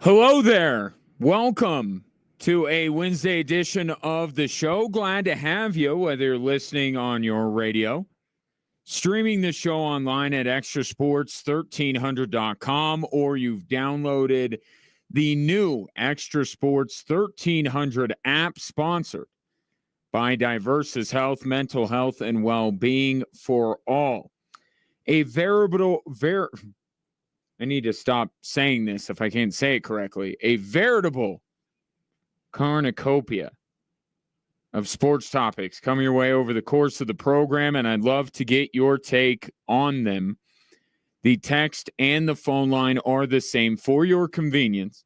Hello there. Welcome to a Wednesday edition of the show. Glad to have you, whether you're listening on your radio, streaming the show online at extrasports1300.com, or you've downloaded the new Extra Sports 1300 app, sponsored by Diversus Health, mental health, and well-being for all. A I need to stop saying this if I can't say it correctly. A veritable cornucopia of sports topics coming your way over the course of the program, and I'd love to get your take on them. The text and the phone line are the same for your convenience.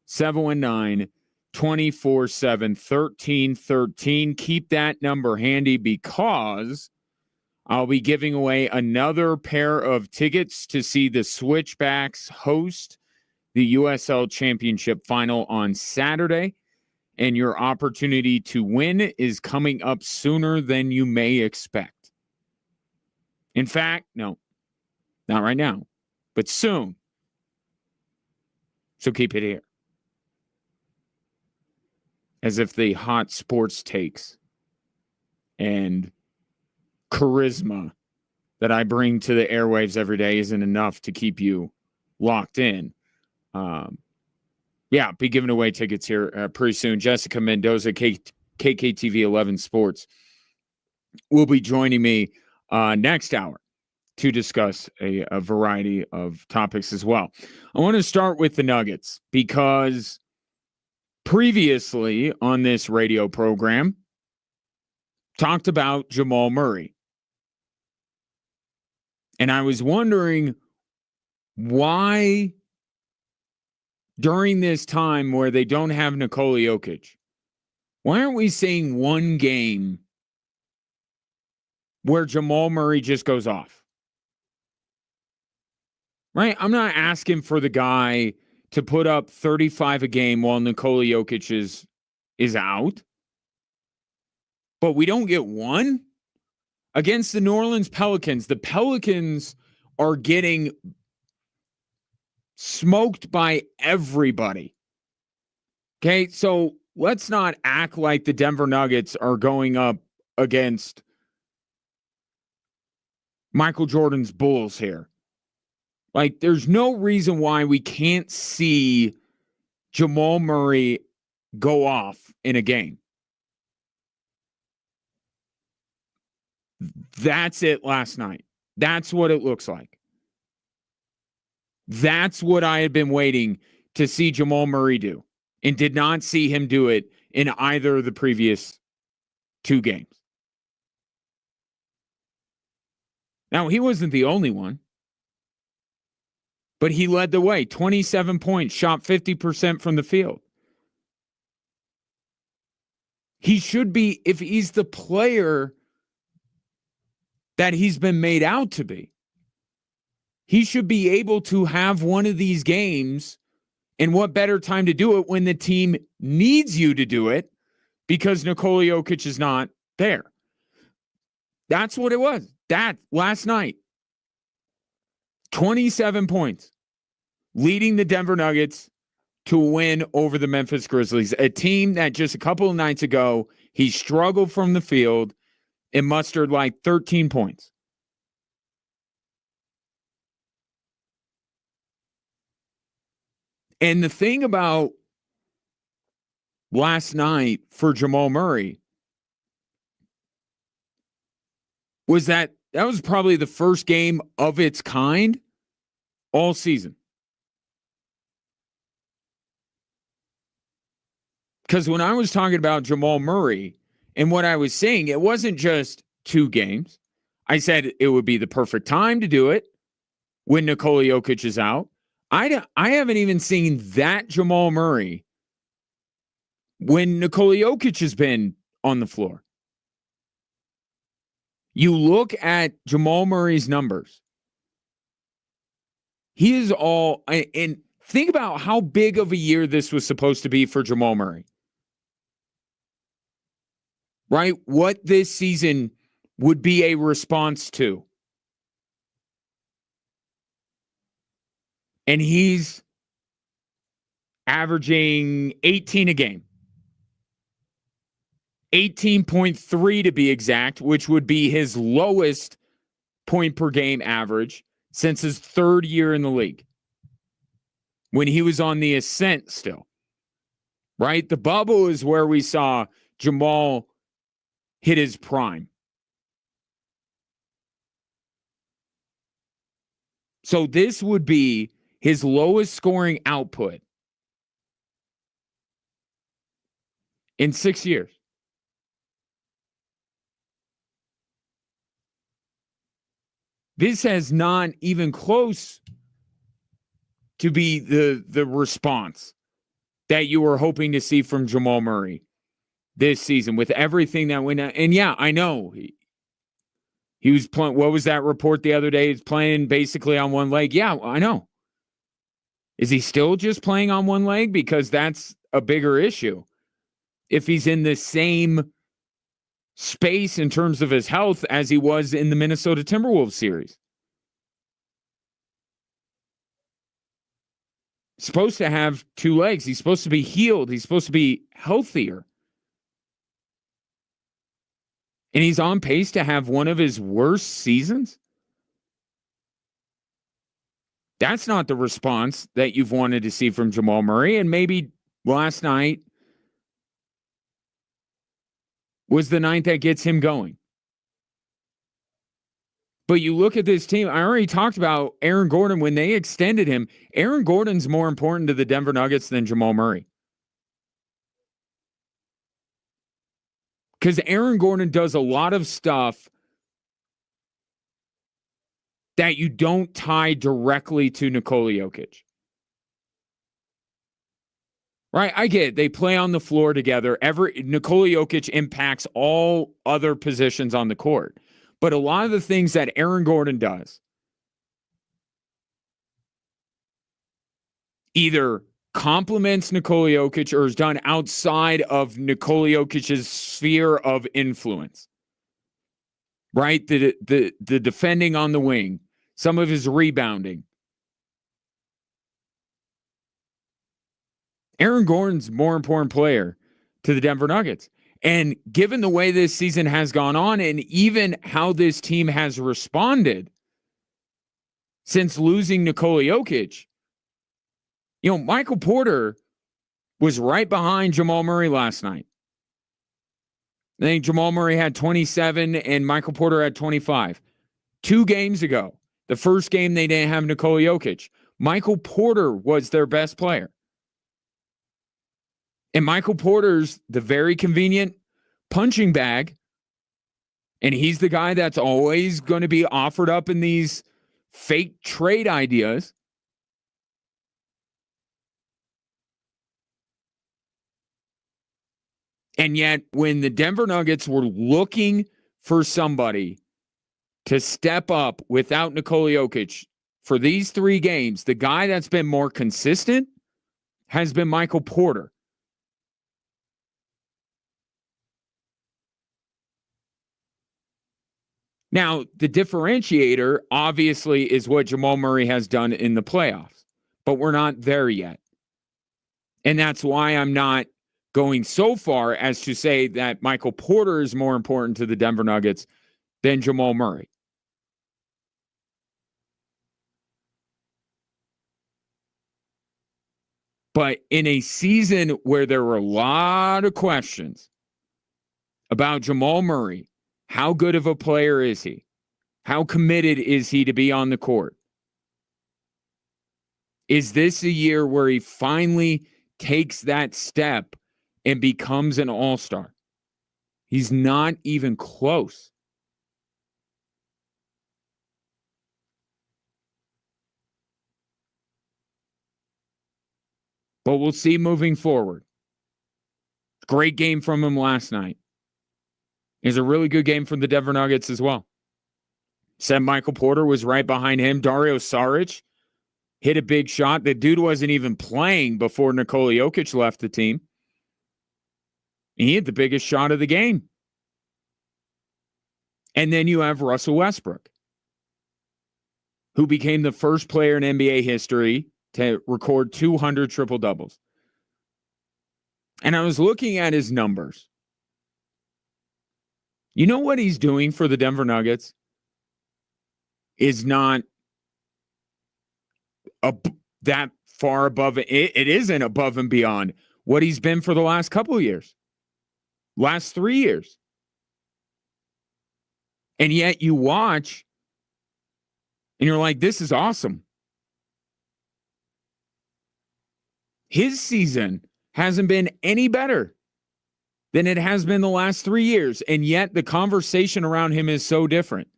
719-247-1313. Keep that number handy because I'll be giving away another pair of tickets to see the Switchbacks host the USL Championship Final on Saturday, and your opportunity to win is coming up sooner than you may expect. In fact, no, not right now, but soon. So keep it here. As if the hot sports takes and charisma that I bring to the airwaves every day isn't enough to keep you locked in. Be giving away tickets here pretty soon. Jessica Mendoza, KKTV 11 Sports, will be joining me next hour to discuss a variety of topics as well. I want to start with the Nuggets because previously on this radio program, talked about Jamal Murray. And I was wondering why during this time where they don't have Nikola Jokic, why aren't we seeing one game where Jamal Murray just goes off? Right? I'm not asking for the guy to put up 35 a game while Nikola Jokic is out. But we don't get one? Against the New Orleans Pelicans, the Pelicans are getting smoked by everybody. Okay, so let's not act like the Denver Nuggets are going up against Michael Jordan's Bulls here. Like, there's no reason why we can't see Jamal Murray go off in a game. That's it last night. That's what it looks like. That's what I had been waiting to see Jamal Murray do, and did not see him do it in either of the previous two games. Now, he wasn't the only one, but he led the way. 27 points, shot 50% from the field. He should be, if he's the player that he's been made out to be, he should be able to have one of these games. And what better time to do it when the team needs you to do it because Nikola Jokic is not there. That's what it was. That last night, 27 points, leading the Denver Nuggets to win over the Memphis Grizzlies, a team that just a couple of nights ago, he struggled from the field and mustered like 13 points. And the thing about last night for Jamal Murray was that was probably the first game of its kind all season. Because when I was talking about Jamal Murray and what I was saying, it wasn't just two games. I said it would be the perfect time to do it when Nikola Jokic is out. I haven't even seen that Jamal Murray when Nikola Jokic has been on the floor. You look at Jamal Murray's numbers. He is all, and think about how big of a year this was supposed to be for Jamal Murray. Right? What this season would be a response to. And he's averaging 18 a game. 18.3 to be exact, which would be his lowest point per game average since his third year in the league, when he was on the ascent still. Right? The bubble is where we saw Jamal hit his prime. So this would be his lowest scoring output in 6 years. This has not even close to be the response that you were hoping to see from Jamal Murray this season with everything that went on. And yeah, I know he was playing. What was that report the other day? He's playing basically on one leg. Yeah, I know. Is he still just playing on one leg? Because that's a bigger issue. If he's in the same space in terms of his health as he was in the Minnesota Timberwolves series. He's supposed to have two legs. He's supposed to be healed. He's supposed to be healthier. And he's on pace to have one of his worst seasons. That's not the response that you've wanted to see from Jamal Murray. And maybe last night was the night that gets him going. But you look at this team, I already talked about Aaron Gordon. When they extended him, Aaron Gordon's more important to the Denver Nuggets than Jamal Murray. Because Aaron Gordon does a lot of stuff that you don't tie directly to Nikola Jokic. Right? I get it. They play on the floor together. Nikola Jokic impacts all other positions on the court. But a lot of the things that Aaron Gordon does either complements Nikola Jokic or is done outside of Nikola Jokic's sphere of influence. Right? The defending on the wing, some of his rebounding. Aaron Gordon's a more important player to the Denver Nuggets. And given the way this season has gone on and even how this team has responded since losing Nikola Jokic, Michael Porter was right behind Jamal Murray last night. I think Jamal Murray had 27 and Michael Porter had 25. 2 games ago, the first game they didn't have Nikola Jokic, Michael Porter was their best player. And Michael Porter's the very convenient punching bag. And he's the guy that's always going to be offered up in these fake trade ideas. And yet, when the Denver Nuggets were looking for somebody to step up without Nikola Jokic for these 3 games, the guy that's been more consistent has been Michael Porter. Now, the differentiator, obviously, is what Jamal Murray has done in the playoffs. But we're not there yet. And that's why I'm not going so far as to say that Michael Porter is more important to the Denver Nuggets than Jamal Murray. But in a season where there were a lot of questions about Jamal Murray, how good of a player is he? How committed is he to be on the court? Is this a year where he finally takes that step and becomes an all-star? He's not even close. But we'll see moving forward. Great game from him last night. It's a really good game from the Denver Nuggets as well. Said Michael Porter was right behind him. Dario Saric hit a big shot. The dude wasn't even playing before Nikola Jokic left the team. He hit the biggest shot of the game. And then you have Russell Westbrook, who became the first player in NBA history to record 200 triple-doubles. And I was looking at his numbers. You know what he's doing for the Denver Nuggets is not that far above it. It isn't above and beyond what he's been for the last couple of years, last 3 years. And yet you watch and you're like, this is awesome. His season hasn't been any better than it has been the last 3 years. And yet the conversation around him is so different.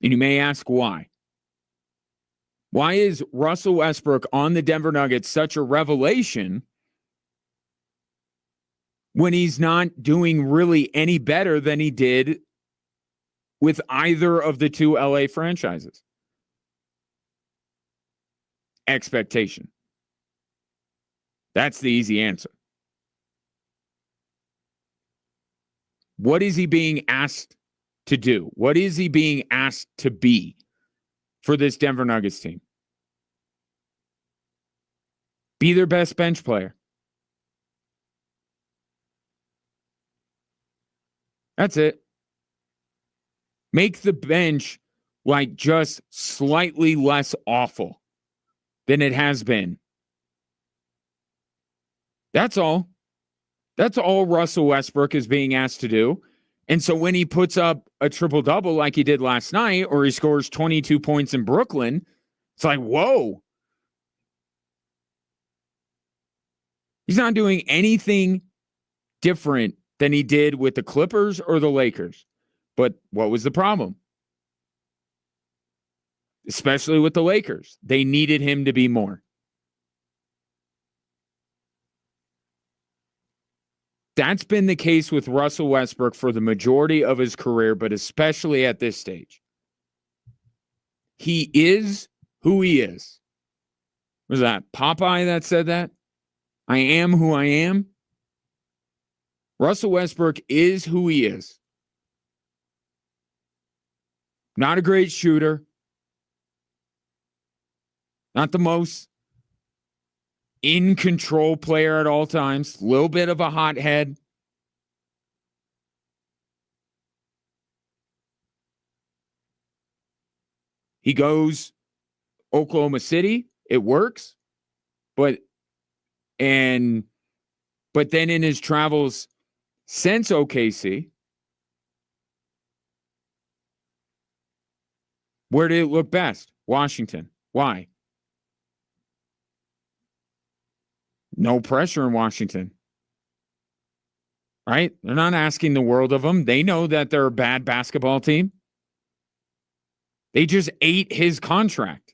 And you may ask why. Why is Russell Westbrook on the Denver Nuggets such a revelation when he's not doing really any better than he did with either of the two LA franchises? Expectation. That's the easy answer. What is he being asked to do? What is he being asked to be for this Denver Nuggets team? Be their best bench player. That's it. Make the bench like just slightly less awful than it has been. That's all. That's all Russell Westbrook is being asked to do. And so when he puts up a triple-double like he did last night, or he scores 22 points in Brooklyn, it's like, whoa. He's not doing anything different than he did with the Clippers or the Lakers. But what was the problem? Especially with the Lakers. They needed him to be more. That's been the case with Russell Westbrook for the majority of his career, but especially at this stage. He is who he is. Was that Popeye that said that? I am who I am. Russell Westbrook is who he is. Not a great shooter. Not the most in control player at all times. A little bit of a hothead. He goes Oklahoma City. It works. But then in his travels since OKC, where did it look best? Washington. Why? No pressure in Washington. Right? They're not asking the world of him. They know that they're a bad basketball team. They just ate his contract.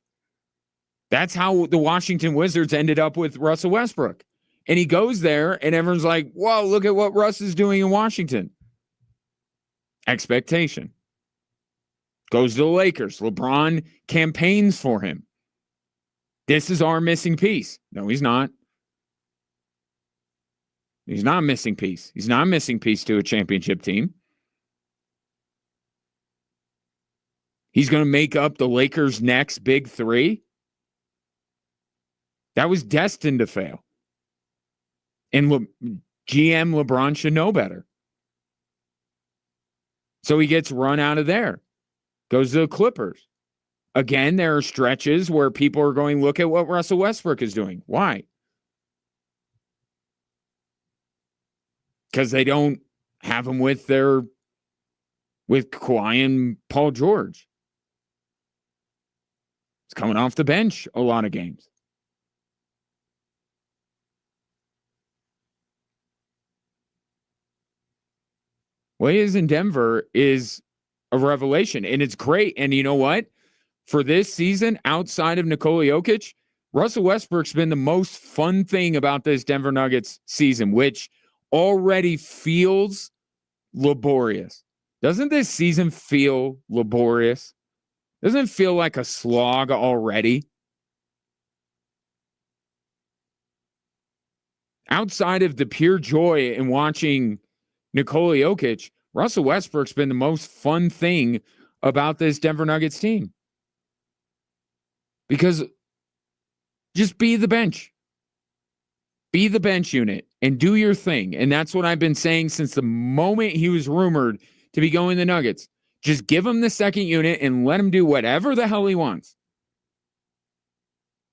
That's how the Washington Wizards ended up with Russell Westbrook. And he goes there, and everyone's like, whoa, look at what Russ is doing in Washington. Expectation. Goes to the Lakers. LeBron campaigns for him. This is our missing piece. No, he's not. He's not a missing piece. He's not a missing piece to a championship team. He's going to make up the Lakers' next big three. That was destined to fail. And GM LeBron should know better. So he gets run out of there. Goes to the Clippers. Again, there are stretches where people are going, look at what Russell Westbrook is doing. Why? Because they don't have him with Kawhi and Paul George. He's coming off the bench a lot of games. What he is in Denver is a revelation, and it's great. And you know what? For this season, outside of Nikola Jokic, Russell Westbrook's been the most fun thing about this Denver Nuggets season, which already feels laborious. Doesn't this season feel laborious? Doesn't it feel like a slog already? Outside of the pure joy in watching Nikola Jokic, Russell Westbrook's been the most fun thing about this Denver Nuggets team. Because just be the bench. Be the bench unit and do your thing. And that's what I've been saying since the moment he was rumored to be going to the Nuggets. Just give him the second unit and let him do whatever the hell he wants.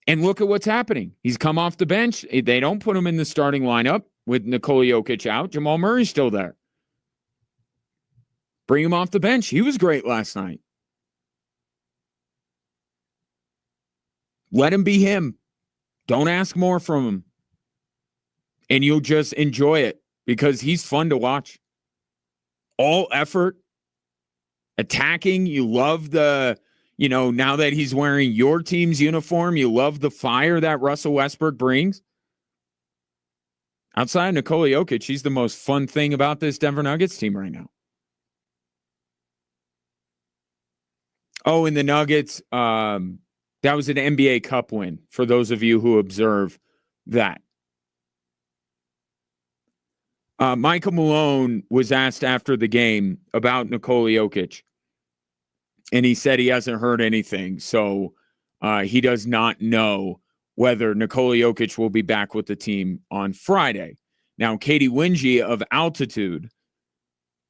And look at what's happening. He's come off the bench. They don't put him in the starting lineup with Nikola Jokic out. Jamal Murray's still there. Bring him off the bench. He was great last night. Let him be him. Don't ask more from him. And you'll just enjoy it because he's fun to watch. All effort, attacking. You love the, now that he's wearing your team's uniform, you love the fire that Russell Westbrook brings. Outside of Nikola Jokic, he's the most fun thing about this Denver Nuggets team right now. Oh, and the Nuggets, that was an NBA Cup win for those of you who observe that. Michael Malone was asked after the game about Nikola Jokic, and he said he hasn't heard anything. So he does not know whether Nikola Jokic will be back with the team on Friday. Now, Katie Wingy of Altitude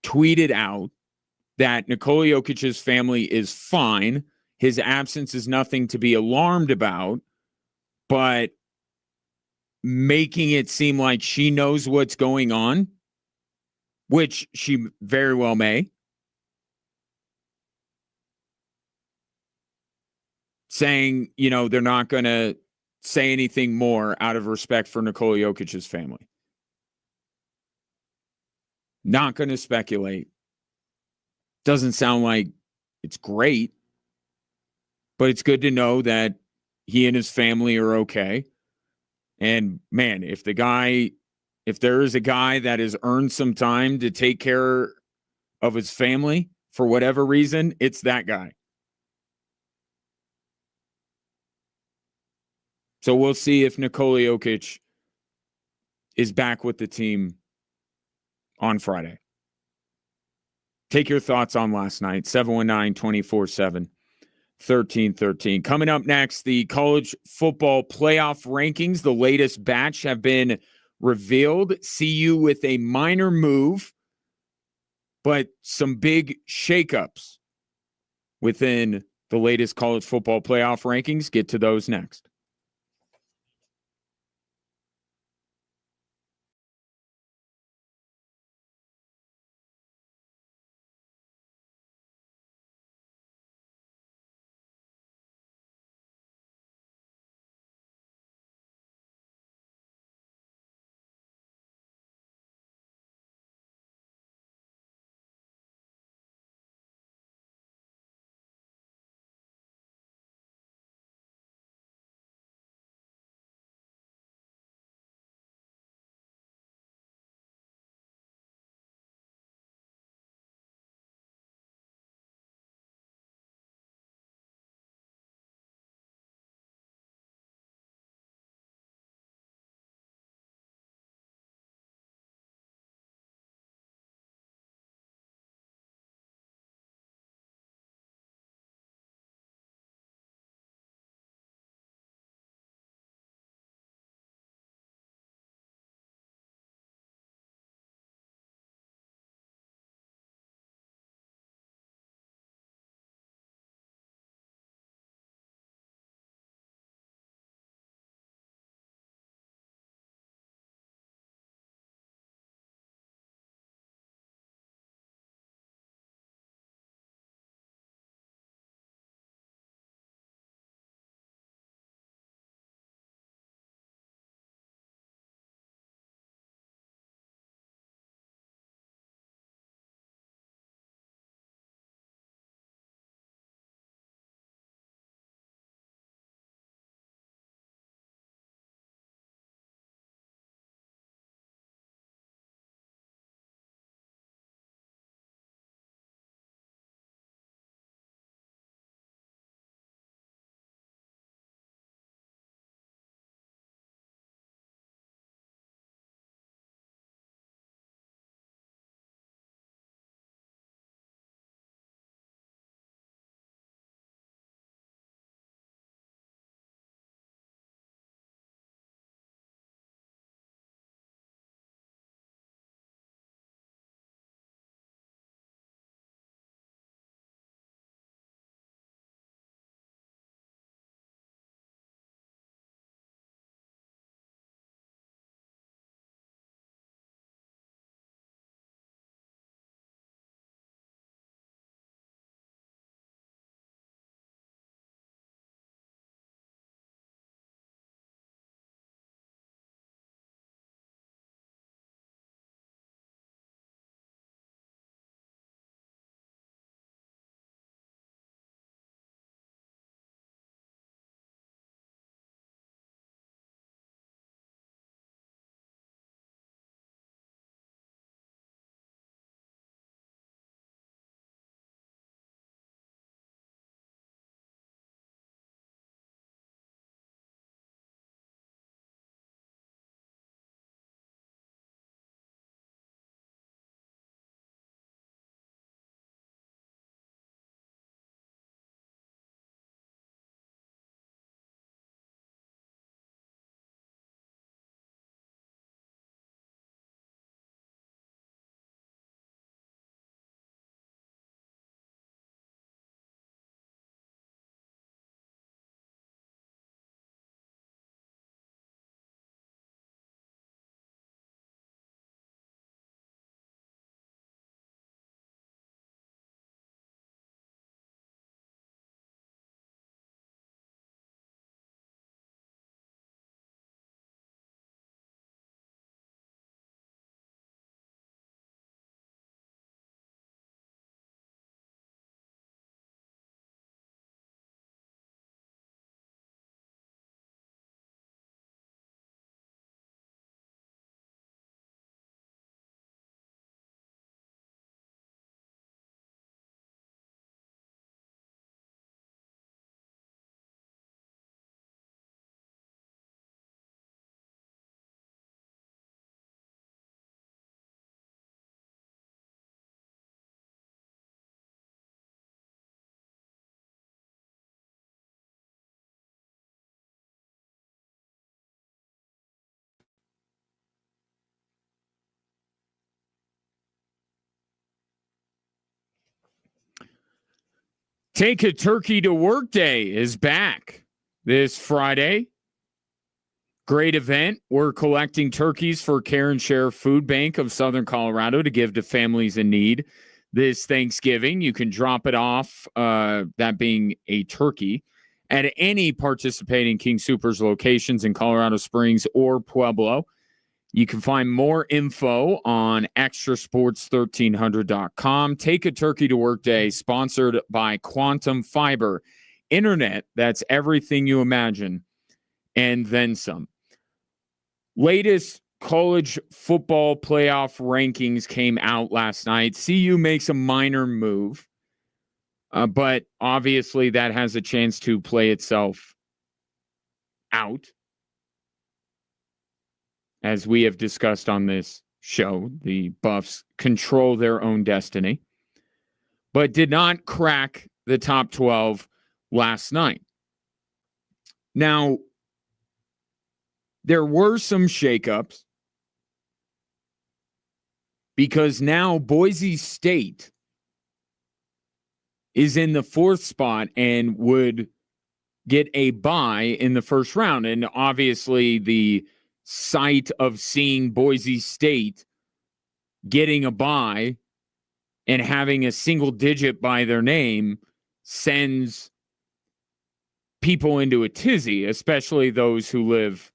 tweeted out that Nikola Jokic's family is fine. His absence is nothing to be alarmed about, but making it seem like she knows what's going on, which she very well may. Saying, they're not going to say anything more out of respect for Nikola Jokic's family. Not going to speculate. Doesn't sound like it's great, but it's good to know that he and his family are okay. And man, if there is a guy that has earned some time to take care of his family for whatever reason, it's that guy. So we'll see if Nikola Jokic is back with the team on Friday. Take your thoughts on last night, 719-247-1313. Coming up next, the college football playoff rankings. The latest batch have been revealed. CU with a minor move, but some big shakeups within the latest college football playoff rankings. Get to those next. Take a Turkey to Work Day is back this Friday. Great event. We're collecting turkeys for Care and Share Food Bank of Southern Colorado to give to families in need this Thanksgiving. You can drop it off, that being a turkey, at any participating King Soopers locations in Colorado Springs or Pueblo. You can find more info on extrasports1300.com. Take a Turkey to Work Day, sponsored by Quantum Fiber. Internet, that's everything you imagine, and then some. Latest college football playoff rankings came out last night. CU makes a minor move, but obviously that has a chance to play itself out. As we have discussed on this show, the Buffs control their own destiny, but did not crack the top 12 last night. Now, there were some shakeups because now Boise State is in the 4th spot and would get a bye in the first round. And obviously the sight of seeing Boise State getting a bye and having a single digit by their name sends people into a tizzy, especially those who live,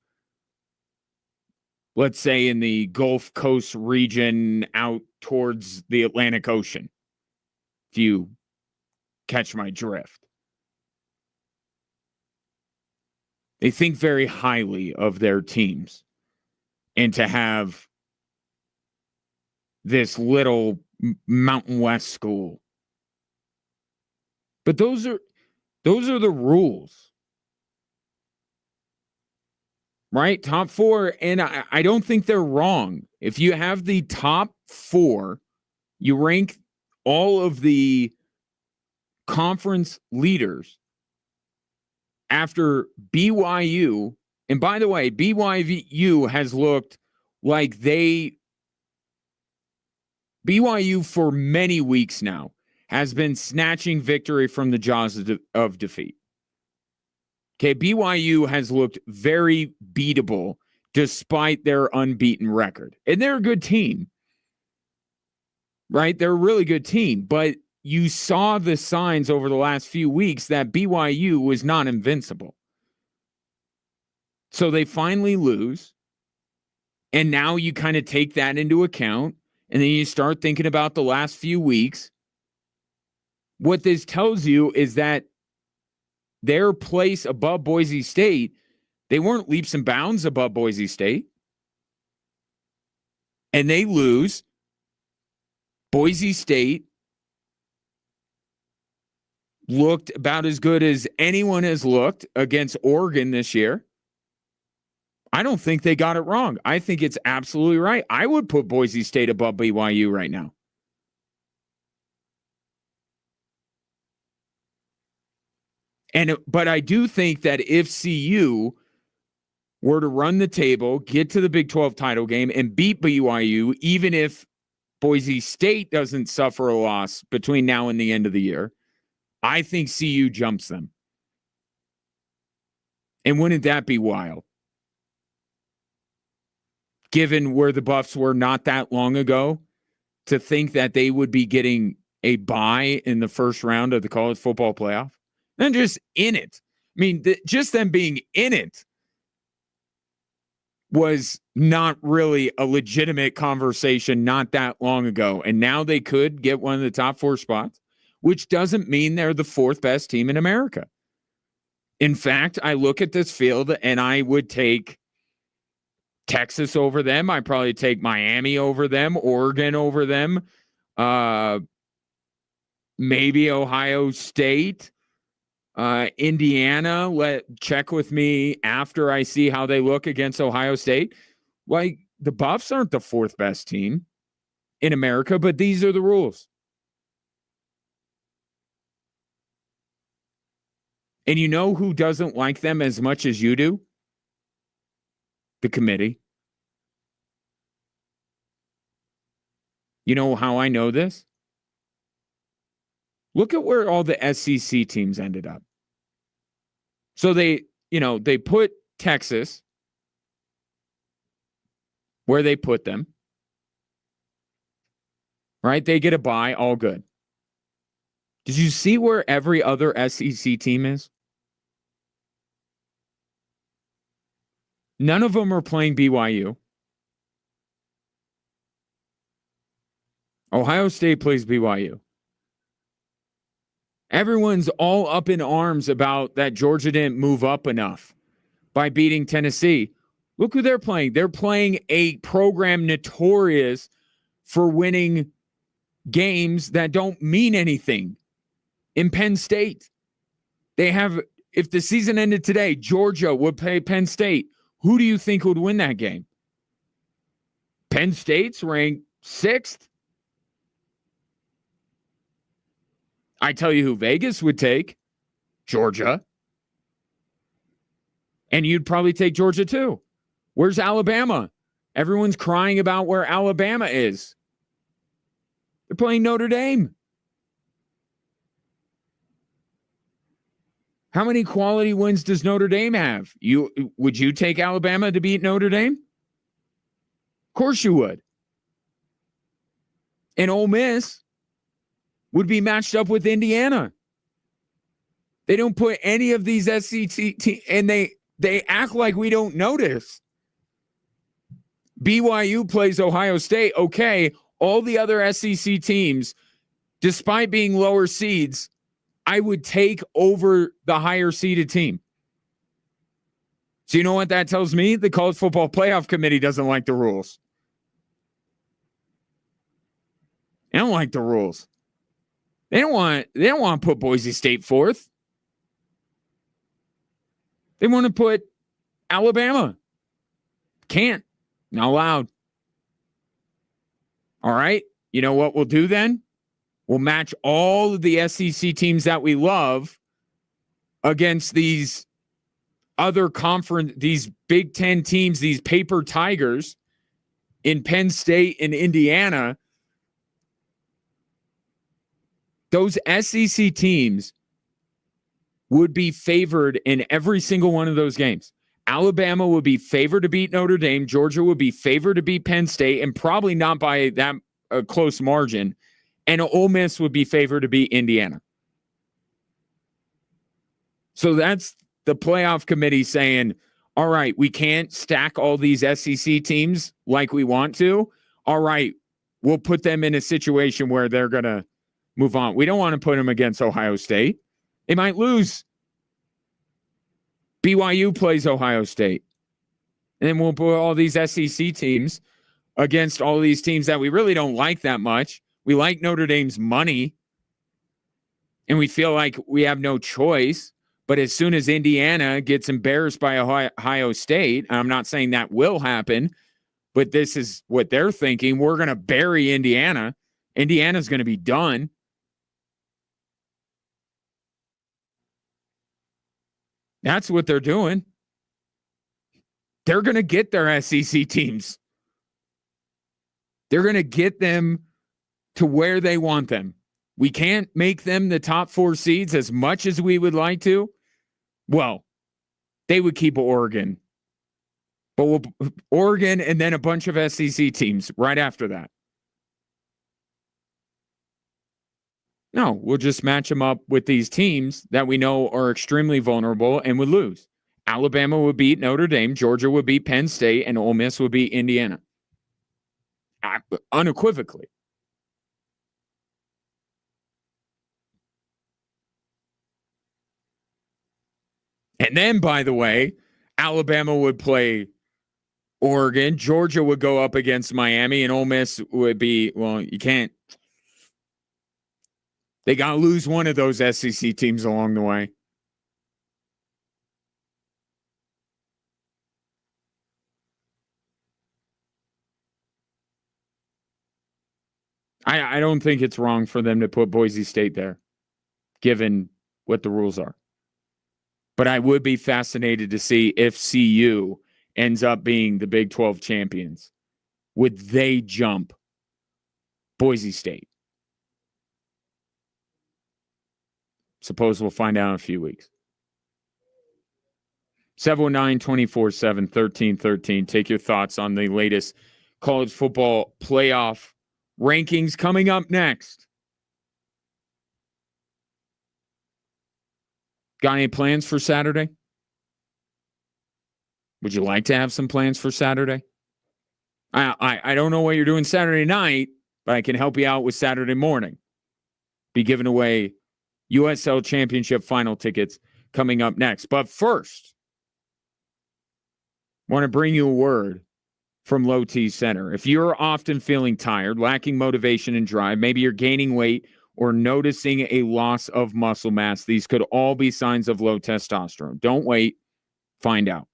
let's say, in the Gulf Coast region out towards the Atlantic Ocean, if you catch my drift. They think very highly of their teams. And to have this little Mountain West school. But those are the rules. Right? Top 4, and I don't think they're wrong. If you have the top 4, you rank all of the conference leaders after BYU. And by the way, BYU has looked like BYU for many weeks now has been snatching victory from the jaws of defeat. Okay, BYU has looked very beatable despite their unbeaten record. And they're a good team, right? They're a really good team. But you saw the signs over the last few weeks that BYU was not invincible. So they finally lose. And now you kind of take that into account. And then you start thinking about the last few weeks. What this tells you is that their place above Boise State, they weren't leaps and bounds above Boise State. And they lose. Boise State looked about as good as anyone has looked against Oregon this year. I don't think they got it wrong. I think it's absolutely right. I would put Boise State above BYU right now. But I do think that if CU were to run the table, get to the Big 12 title game, and beat BYU, even if Boise State doesn't suffer a loss between now and the end of the year, I think CU jumps them. And wouldn't that be wild? Given where the Buffs were not that long ago, to think that they would be getting a bye in the first round of the college football playoff. And just in it. I mean, just them being in it was not really a legitimate conversation not that long ago. And now they could get one of the top 4 spots, which doesn't mean they're the 4th best team in America. In fact, I look at this field and I would take Texas over them. I'd probably take Miami over them, Oregon over them, maybe Ohio State. Indiana, check with me after I see how they look against Ohio State. Like, the Buffs aren't the 4th best team in America, but these are the rules. And you know who doesn't like them as much as you do? The committee. You know how I know this? Look at where all the SEC teams ended up. So they put Texas where they put them. Right? They get a bye, all good. Did you see where every other SEC team is? None of them are playing BYU. Ohio State plays BYU. Everyone's all up in arms about that Georgia didn't move up enough by beating Tennessee. Look who they're playing. They're playing a program notorious for winning games that don't mean anything in Penn State. They have, if the season ended today, Georgia would play Penn State. Who do you think would win that game? Penn State's ranked 6th. I tell you who Vegas would take. Georgia. And you'd probably take Georgia too. Where's Alabama? Everyone's crying about where Alabama is. They're playing Notre Dame. How many quality wins does Notre Dame have? Would you take Alabama to beat Notre Dame? Of course you would. And Ole Miss would be matched up with Indiana. They don't put any of these SEC and they act like we don't notice. BYU plays Ohio State. Okay, all the other SEC teams, despite being lower seeds, I would take over the higher seeded team. So you know what that tells me? The College Football Playoff Committee doesn't like the rules. They don't like the rules. They don't want to put Boise State 4th. They want to put Alabama. Can't. Not allowed. All right. You know what we'll do then? We'll match all of the SEC teams that we love against these other conference, these Big Ten teams, these paper tigers in Penn State and Indiana. Those SEC teams would be favored in every single one of those games. Alabama would be favored to beat Notre Dame. Georgia would be favored to beat Penn State, and probably not by that close margin. And Ole Miss would be favored to beat Indiana. So that's the playoff committee saying, all right, we can't stack all these SEC teams like we want to. All right, we'll put them in a situation where they're going to move on. We don't want to put them against Ohio State. They might lose. BYU plays Ohio State. And then we'll put all these SEC teams against all these teams that we really don't like that much. We like Notre Dame's money, and we feel like we have no choice. But as soon as Indiana gets embarrassed by Ohio State, I'm not saying that will happen, but this is what they're thinking. We're going to bury Indiana. Indiana's going to be done. That's what they're doing. They're going to get their SEC teams. They're going to get them to where they want them. We can't make them the top 4 seeds as much as we would like to. Well, they would keep Oregon. But Oregon and then a bunch of SEC teams right after that. No, we'll just match them up with these teams that we know are extremely vulnerable and would lose. Alabama would beat Notre Dame, Georgia would beat Penn State, and Ole Miss would beat Indiana. Unequivocally. And then, by the way, Alabama would play Oregon, Georgia would go up against Miami, and Ole Miss would be, well, you can't. They got to lose one of those SEC teams along the way. I don't think it's wrong for them to put Boise State there, given what the rules are. But I would be fascinated to see if CU ends up being the Big 12 champions. Would they jump Boise State? Suppose we'll find out in a few weeks. 719-247-1313. Take your thoughts on the latest college football playoff rankings coming up next. Got any plans for Saturday? Would you like to have some plans for Saturday? I don't know what you're doing Saturday night, but I can help you out with Saturday morning. Be giving away USL Championship final tickets coming up next. But first, I want to bring you a word from Low T Center. If you're often feeling tired, lacking motivation and drive, maybe you're gaining weight or noticing a loss of muscle mass, these could all be signs of low testosterone. Don't wait. Find out.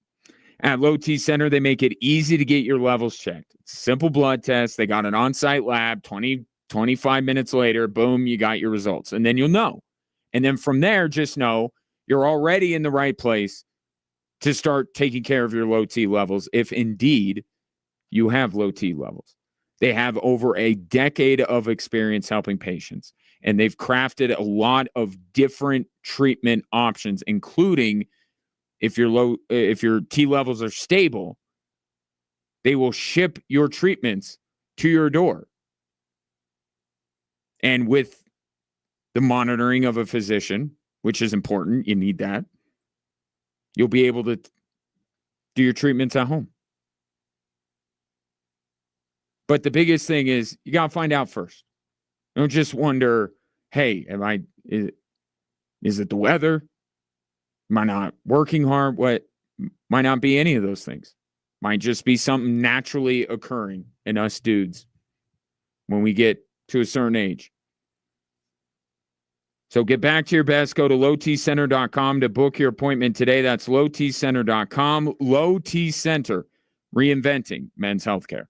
At Low T Center, they make it easy to get your levels checked. Simple blood test. They got an on-site lab. 25 minutes later, boom, you got your results. And then you'll know. And then from there, just know you're already in the right place to start taking care of your low T levels if indeed you have low T levels. They have over a decade of experience helping patients, and they've crafted a lot of different treatment options, including if your T levels are stable, they will ship your treatments to your door. And with the monitoring of a physician, which is important, you need that, you'll be able to do your treatments at home. But the biggest thing is you got to find out first. Don't just wonder, hey, is it the weather? Am I not working hard? What might not be any of those things. Might just be something naturally occurring in us dudes when we get to a certain age. So get back to your best. Go to lowtcenter.com to book your appointment today. That's lowtcenter.com. Low T Center, reinventing men's healthcare.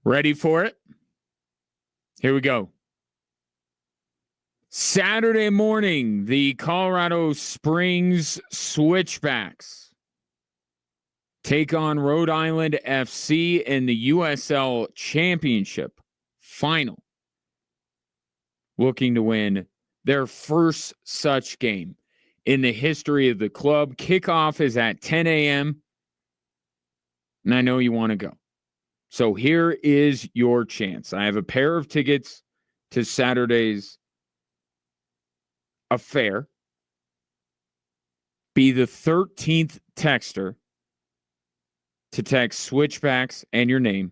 Ready for it? Here we go. Saturday morning, the Colorado Springs Switchbacks take on Rhode Island FC in the USL Championship final, looking to win their first such game in the history of the club. Kickoff is at 10 a.m., and I know you want to go. So here is your chance. I have a pair of tickets to Saturday's affair. Be the 13th texter to text Switchbacks and your name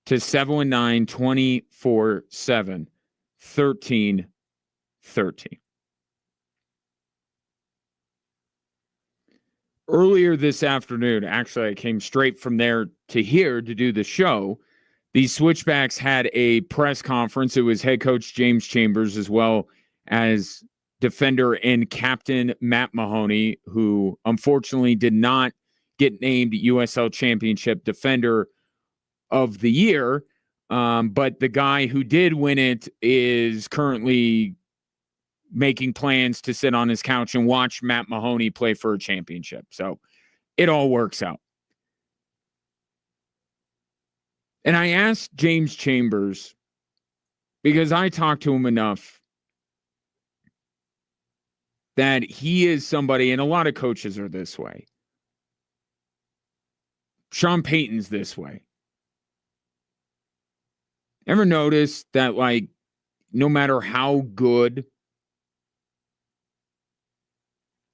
to 719-247-1313. Earlier this afternoon, actually, I came straight from there to here to do the show. The Switchbacks had a press conference. It was head coach James Chambers as well as defender and captain Matt Mahoney, who unfortunately did not get named USL Championship Defender of the Year. But the guy who did win it is currently making plans to sit on his couch and watch Matt Mahoney play for a championship. So it all works out. And I asked James Chambers, because I talked to him enough, that he is somebody, and a lot of coaches are this way. Sean Payton's this way. Ever notice that, like, no matter how good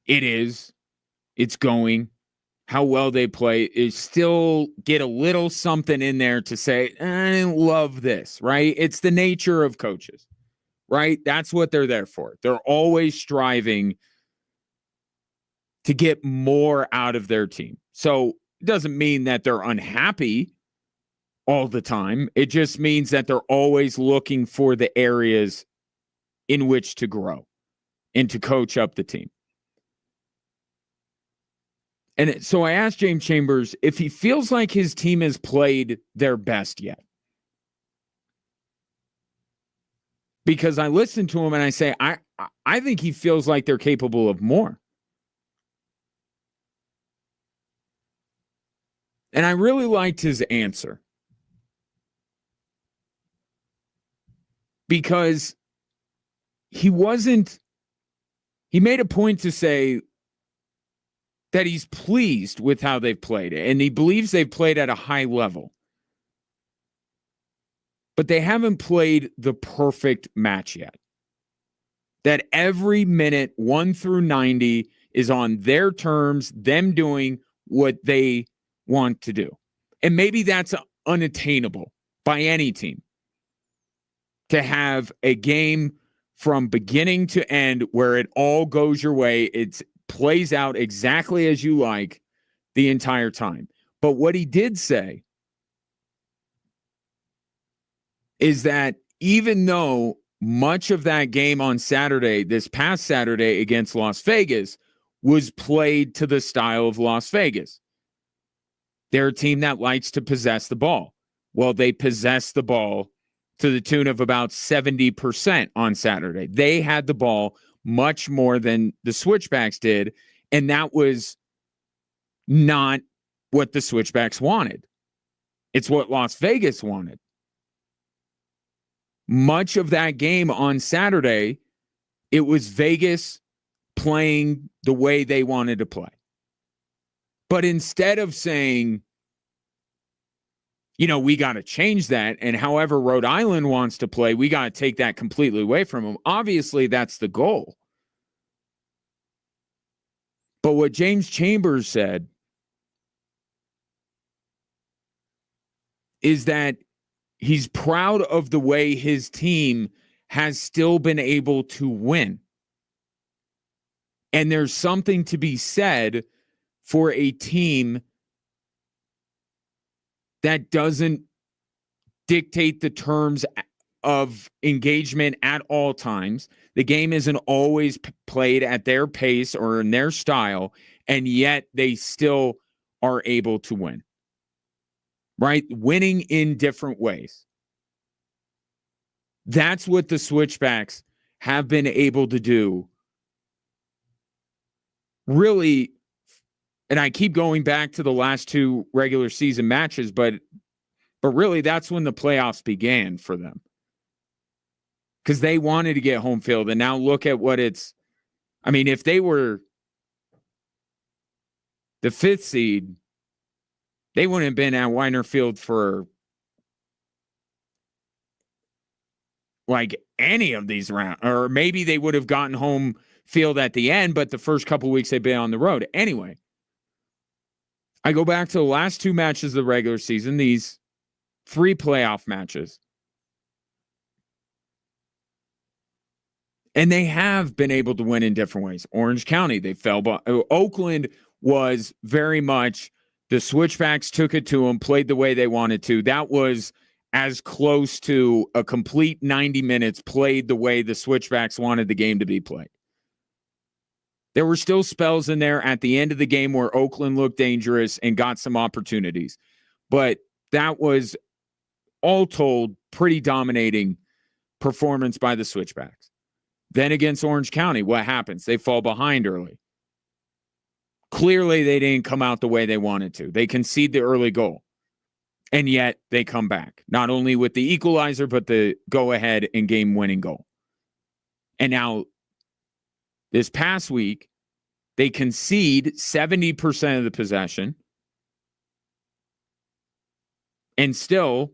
it's going, how well they play, is still get a little something in there to say, I love this, right? It's the nature of coaches, right? That's what they're there for. They're always striving to get more out of their team. So it doesn't mean that they're unhappy all the time. It just means that they're always looking for the areas in which to grow and to coach up the team. And so I asked James Chambers if he feels like his team has played their best yet. Because I listened to him and I say, I think he feels like they're capable of more. And I really liked his answer. Because he made a point to say that he's pleased with how they've played, and he believes they've played at a high level. But they haven't played the perfect match yet. That every minute, 1 through 90, is on their terms, them doing what they want to do. And maybe that's unattainable by any team, to have a game from beginning to end where it all goes your way. It plays out exactly as you like the entire time. But what he did say is that even though much of that game on Saturday, this past Saturday against Las Vegas, was played to the style of Las Vegas, they're a team that likes to possess the ball. Well, they possessed the ball to the tune of about 70% on Saturday. They had the ball much more than the Switchbacks did, and that was not what the Switchbacks wanted. It's what Las Vegas wanted. Much of that game on Saturday, it was Vegas playing the way they wanted to play. But instead of saying, you know, we got to change that, and however Rhode Island wants to play, we got to take that completely away from them. Obviously, that's the goal. But what James Chambers said is that he's proud of the way his team has still been able to win. And there's something to be said for a team that doesn't dictate the terms of engagement at all times. The game isn't always played at their pace or in their style, and yet they still are able to win. right? Winning in different ways. That's what the Switchbacks have been able to do. Really, and I keep going back to the last two regular season matches, but really that's when the playoffs began for them. Because they wanted to get home field, and now look at what it's. I mean, if they were the 5th seed, they wouldn't have been at Weiner Field for like any of these rounds, or maybe they would have gotten home field at the end, but the first couple weeks they've been on the road. Anyway, I go back to the last two matches of the regular season, these 3 playoff matches. And they have been able to win in different ways. Orange County, they fell. Oakland was very much the Switchbacks took it to them, played the way they wanted to. That was as close to a complete 90 minutes played the way the Switchbacks wanted the game to be played. There were still spells in there at the end of the game where Oakland looked dangerous and got some opportunities. But that was, all told, pretty dominating performance by the Switchbacks. Then against Orange County, what happens? They fall behind early. Clearly, they didn't come out the way they wanted to. They concede the early goal. And yet, they come back. Not only with the equalizer, but the go-ahead and game-winning goal. And now, this past week, they concede 70% of the possession. And still,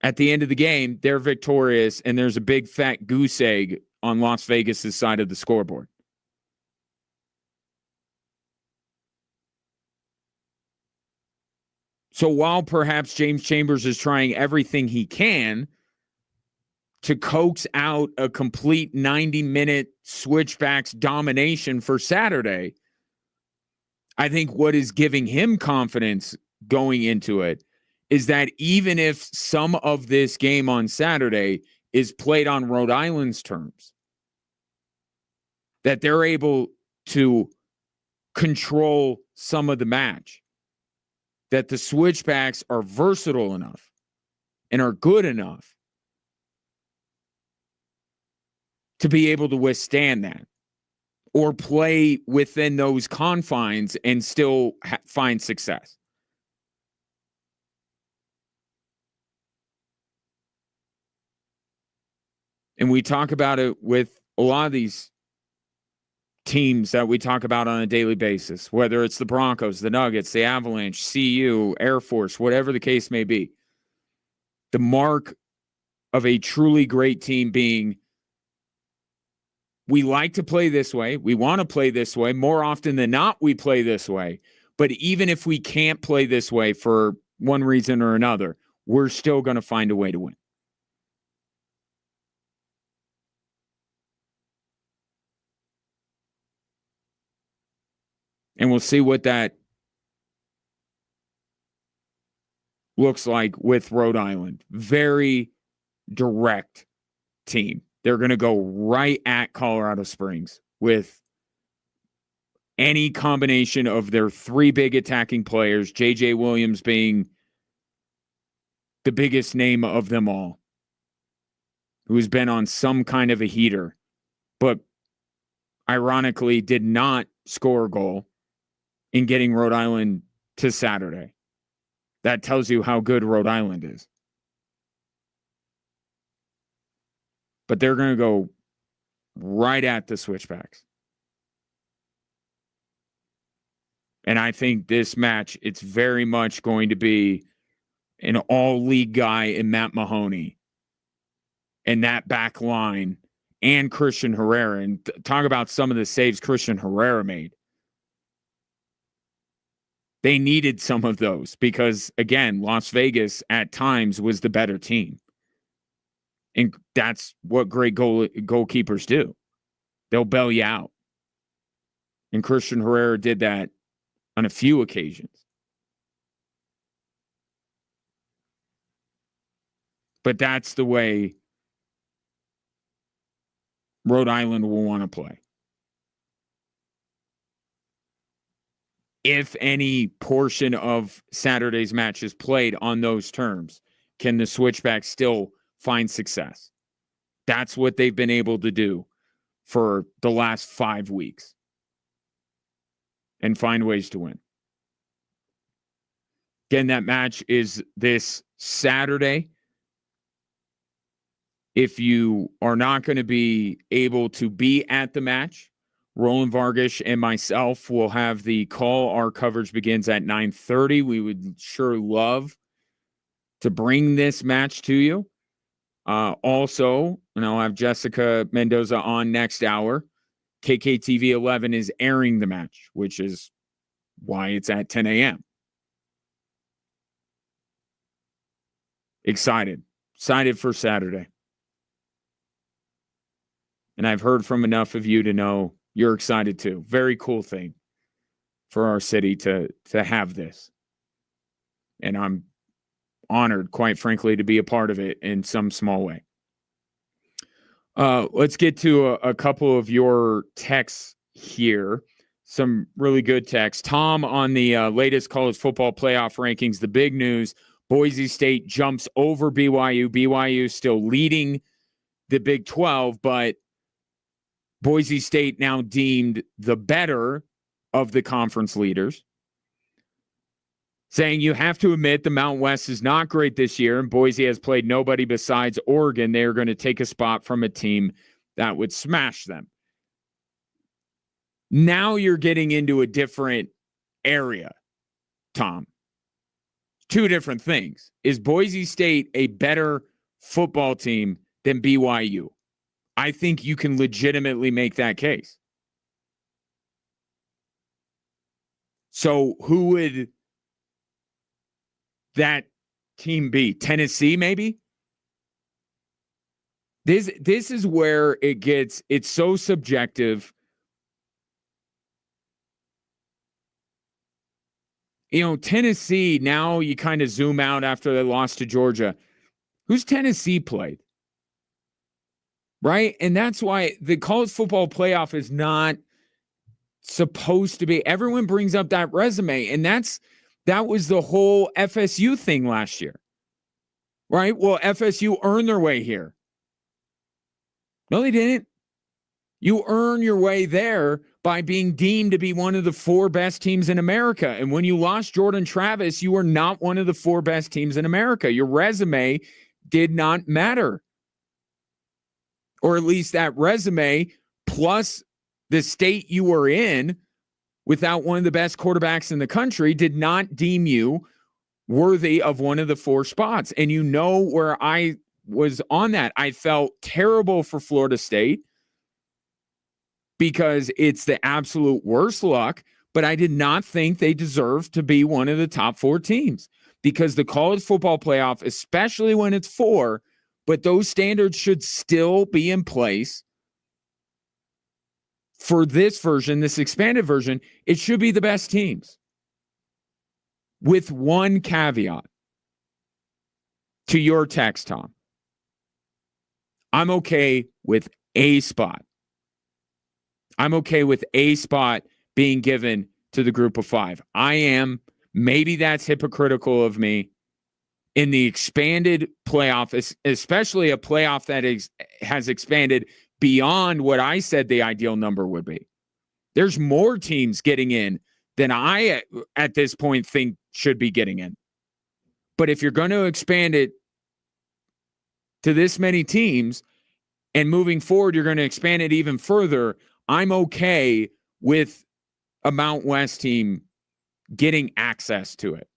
at the end of the game, they're victorious, and there's a big fat goose egg on Las Vegas' side of the scoreboard. So while perhaps James Chambers is trying everything he can to coax out a complete 90-minute Switchbacks domination for Saturday, I think what is giving him confidence going into it is that even if some of this game on Saturday is played on Rhode Island's terms, that they're able to control some of the match, that the Switchbacks are versatile enough and are good enough to be able to withstand that or play within those confines and still find success. And we talk about it with a lot of these teams that we talk about on a daily basis, whether it's the Broncos, the Nuggets, the Avalanche, CU, Air Force, whatever the case may be. The mark of a truly great team being, we like to play this way. We want to play this way. More often than not, we play this way. But even if we can't play this way for one reason or another, we're still going to find a way to win. And we'll see what that looks like with Rhode Island. Very direct team. They're going to go right at Colorado Springs with any combination of their 3 big attacking players, J.J. Williams being the biggest name of them all, who's been on some kind of a heater, but ironically did not score a goal in getting Rhode Island to Saturday. That tells you how good Rhode Island is. But they're going to go right at the Switchbacks. And I think this match, it's very much going to be an all-league guy in Matt Mahoney and that back line and Christian Herrera. And talk about some of the saves Christian Herrera made. They needed some of those because, again, Las Vegas at times was the better team. And that's what great goalkeepers do. They'll bail you out. And Christian Herrera did that on a few occasions. But that's the way Rhode Island will want to play. if any portion of Saturday's match is played on those terms, can the Switchbacks still find success? That's what they've been able to do for the last 5 weeks and find ways to win. Again, that match is this Saturday. If you are not going to be able to be at the match, Roland Vargas and myself will have the call. Our coverage begins at 9:30. We would sure love to bring this match to you. Also, I'll have Jessica Mendoza on next hour. KKTV 11 is airing the match, which is why it's at 10 a.m. Excited for Saturday. And I've heard from enough of you to know you're excited too. Very cool thing for our city to have this. And I'm honored, quite frankly, to be a part of it in some small way. Let's get to a couple of your texts here. Some really good texts. Tom, on the latest college football playoff rankings, the big news, Boise State jumps over BYU. BYU still leading the Big 12, but Boise State now deemed the better of the conference leaders, saying you have to admit the Mountain West is not great this year, and Boise has played nobody besides Oregon. They are going to take a spot from a team that would smash them. Now you're getting into a different area, Tom. Two different things. Is Boise State a better football team than BYU? I think you can legitimately make that case. So who would that team be? Tennessee, maybe? This is where it's so subjective. Tennessee, now you kind of zoom out after they lost to Georgia. Who's Tennessee played? Right? And that's why the college football playoff is not supposed to be. Everyone brings up that resume, and that was the whole FSU thing last year. Right? Well, FSU earned their way here. No, they didn't. You earn your way there by being deemed to be one of the 4 best teams in America. And when you lost Jordan Travis, you were not one of the 4 best teams in America. Your resume did not matter. Or at least that resume plus the state you were in without one of the best quarterbacks in the country did not deem you worthy of one of the 4 spots. And you know where I was on that. I felt terrible for Florida State because it's the absolute worst luck, but I did not think they deserved to be one of the top 4 teams because the college football playoff, especially when it's 4, but those standards should still be in place for this version, this expanded version. It should be the best teams with one caveat to your text, Tom. I'm okay with a spot. I'm okay with a spot being given to the group of 5. I am. Maybe that's hypocritical of me. In the expanded playoff, especially a playoff that has expanded beyond what I said the ideal number would be. There's more teams getting in than I, at this point, think should be getting in. But if you're going to expand it to this many teams and moving forward, you're going to expand it even further, I'm okay with a Mount West team getting access to it.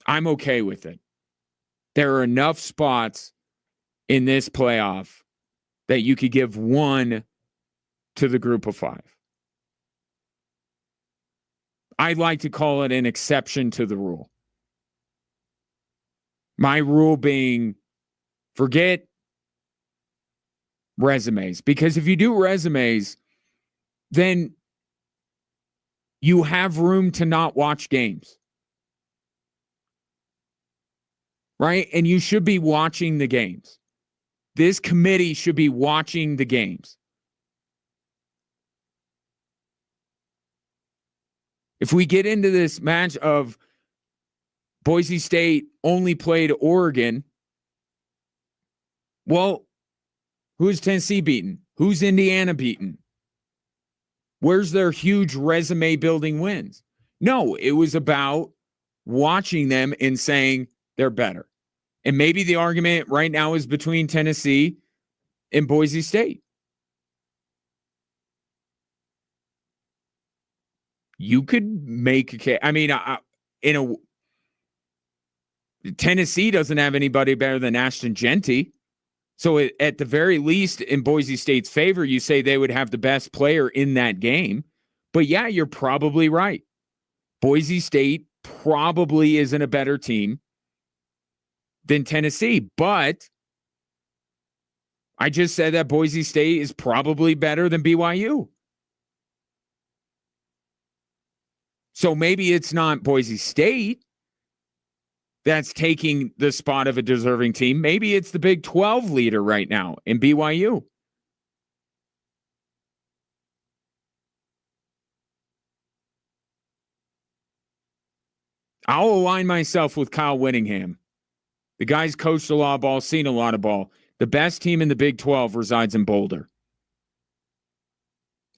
I'm okay with it. There are enough spots in this playoff that you could give one to the group of 5. I'd like to call it an exception to the rule. My rule being, forget resumes. Because if you do resumes, then you have room to not watch games. Right? And you should be watching the games. This committee should be watching the games. If we get into this match of Boise State only played Oregon, well, who's Tennessee beaten? Who's Indiana beaten? Where's their huge resume building wins? No, it was about watching them and saying they're better. And maybe the argument right now is between Tennessee and Boise State. You could make a case. I mean, Tennessee doesn't have anybody better than Ashton Genty. So at the very least, in Boise State's favor, you say they would have the best player in that game. But yeah, you're probably right. Boise State probably isn't a better team than Tennessee. But I just said that Boise State is probably better than BYU. So maybe it's not Boise State that's taking the spot of a deserving team. Maybe it's the Big 12 leader right now in BYU. I'll align myself with Kyle Whittingham. The guy's coached a lot of ball, seen a lot of ball. The best team in the Big 12 resides in Boulder.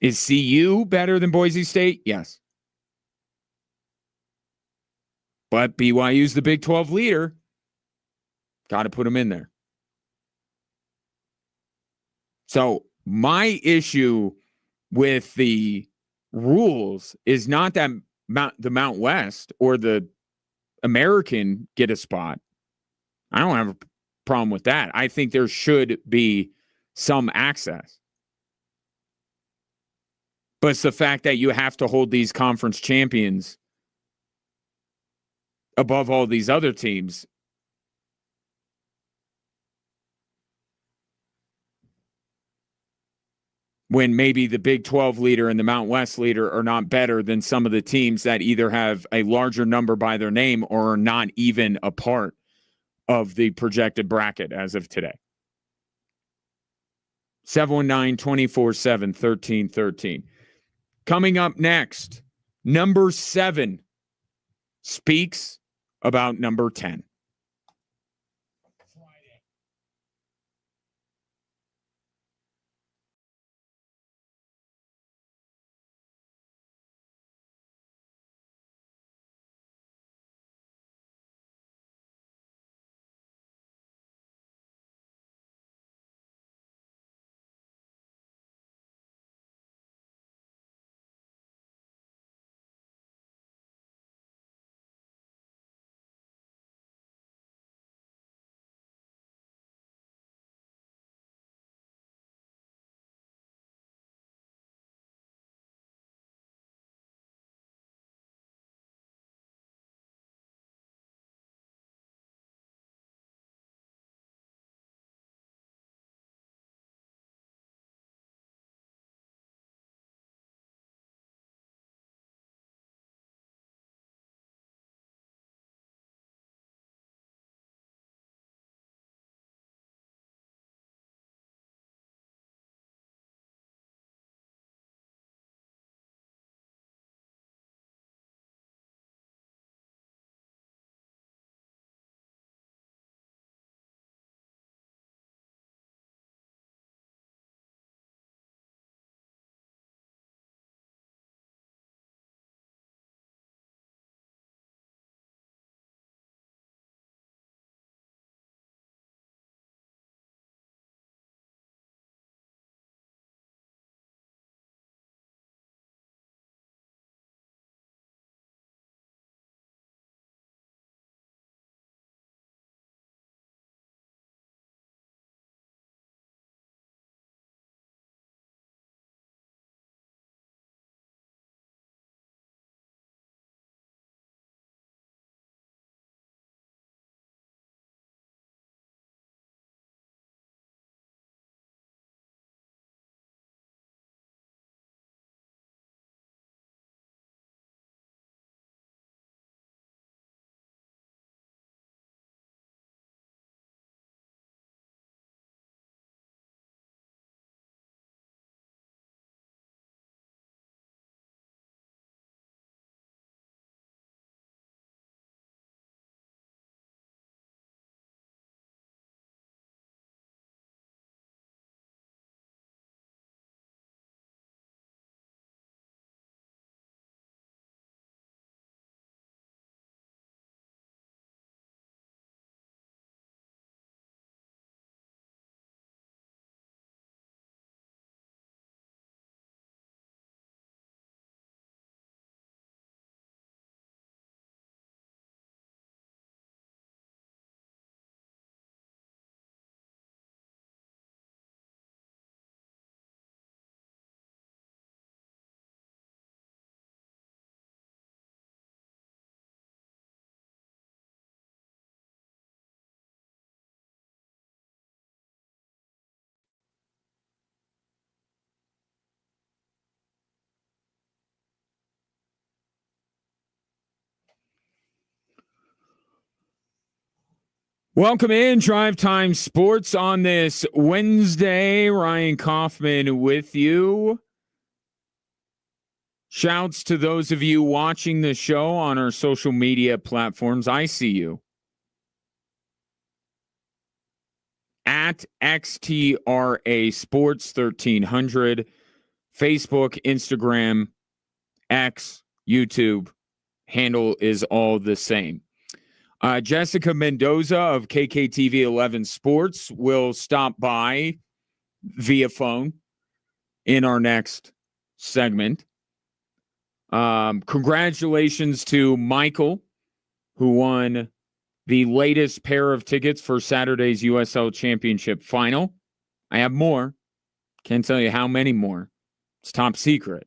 Is CU better than Boise State? Yes. But BYU's the Big 12 leader. Got to put them in there. So my issue with the rules is not that the Mount West or the American get a spot. I don't have a problem with that. I think there should be some access. But it's the fact that you have to hold these conference champions above all these other teams. When maybe the Big 12 leader and the Mount West leader are not better than some of the teams that either have a larger number by their name or are not even a part of the projected bracket as of today. 719-247-1313. Coming up next, number 7 speaks about number 10. Welcome in, Drive Time Sports on this Wednesday. Ryan Kaufman with you. Shouts to those of you watching the show on our social media platforms. I see you. At XTRA Sports 1300, Facebook, Instagram, X, YouTube. Handle is all the same. Jessica Mendoza of KKTV 11 Sports will stop by via phone in our next segment. Congratulations to Michael, who won the latest pair of tickets for Saturday's USL Championship final. I have more. Can't tell you how many more. It's top secret.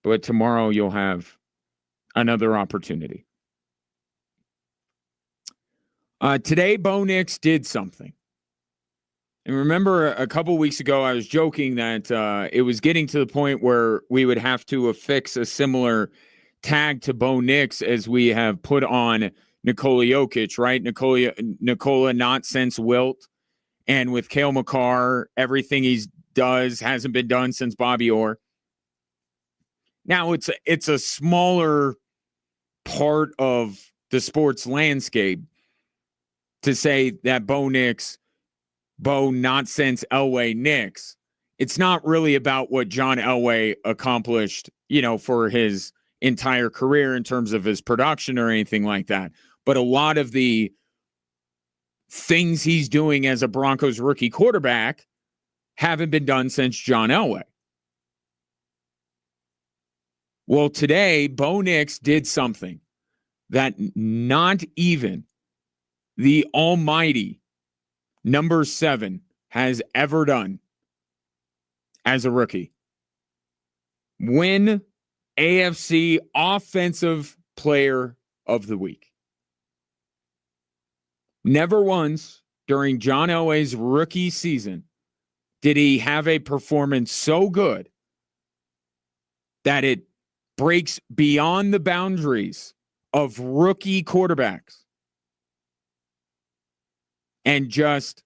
But tomorrow you'll have another opportunity. Today, Bo Nix did something. And remember, a couple weeks ago, I was joking that it was getting to the point where we would have to affix a similar tag to Bo Nix as we have put on Nikola Jokic, right? Nikola not since Wilt. And with Cale Makar, everything he does hasn't been done since Bobby Orr. Now, it's a smaller part of the sports landscape to say that Bo Nix, Bo not since Elway Nix. It's not really about what John Elway accomplished, for his entire career in terms of his production or anything like that. But a lot of the things he's doing as a Broncos rookie quarterback haven't been done since John Elway. Well, today, Bo Nix did something that not even the almighty number 7 has ever done as a rookie. Win AFC Offensive Player of the Week. Never once during John Elway's rookie season did he have a performance so good that it breaks beyond the boundaries of rookie quarterbacks and just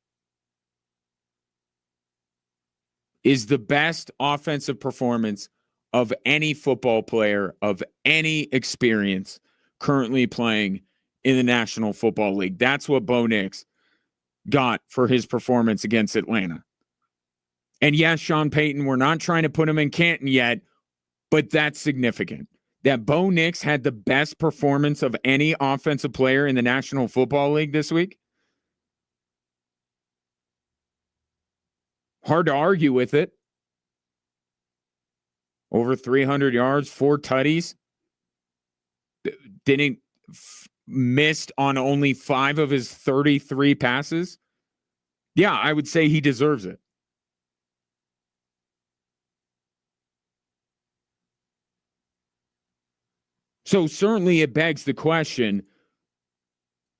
is the best offensive performance of any football player of any experience currently playing in the National Football League. That's what Bo Nix got for his performance against Atlanta. And yes, Sean Payton, we're not trying to put him in Canton yet, but that's significant. That Bo Nix had the best performance of any offensive player in the National Football League this week. Hard to argue with it. Over 300 yards, 4 tutties. Missed on only 5 of his 33 passes. Yeah, I would say he deserves it. So certainly it begs the question,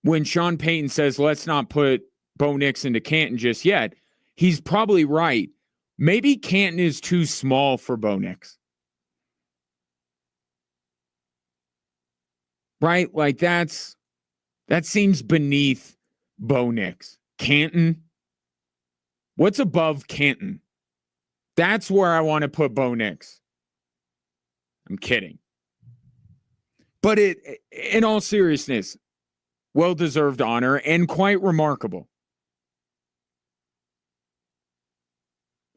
when Sean Payton says, let's not put Bo Nix into Canton just yet, he's probably right. Maybe Canton is too small for Bo Nix. Right? Like that seems beneath Bo Nix. Canton? What's above Canton? That's where I want to put Bo Nix. I'm kidding. But in all seriousness, well-deserved honor and quite remarkable.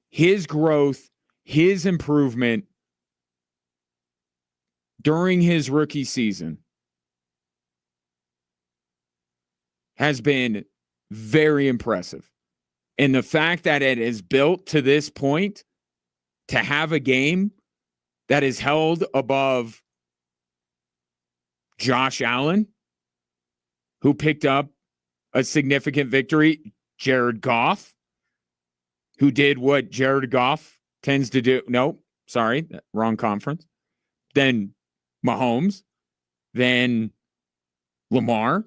His growth, his improvement during his rookie season has been very impressive. And the fact that it is built to this point to have a game that is held above Josh Allen, who picked up a significant victory, Jared Goff, who did what Jared Goff tends to do. No, sorry, wrong conference. Then Mahomes, then Lamar,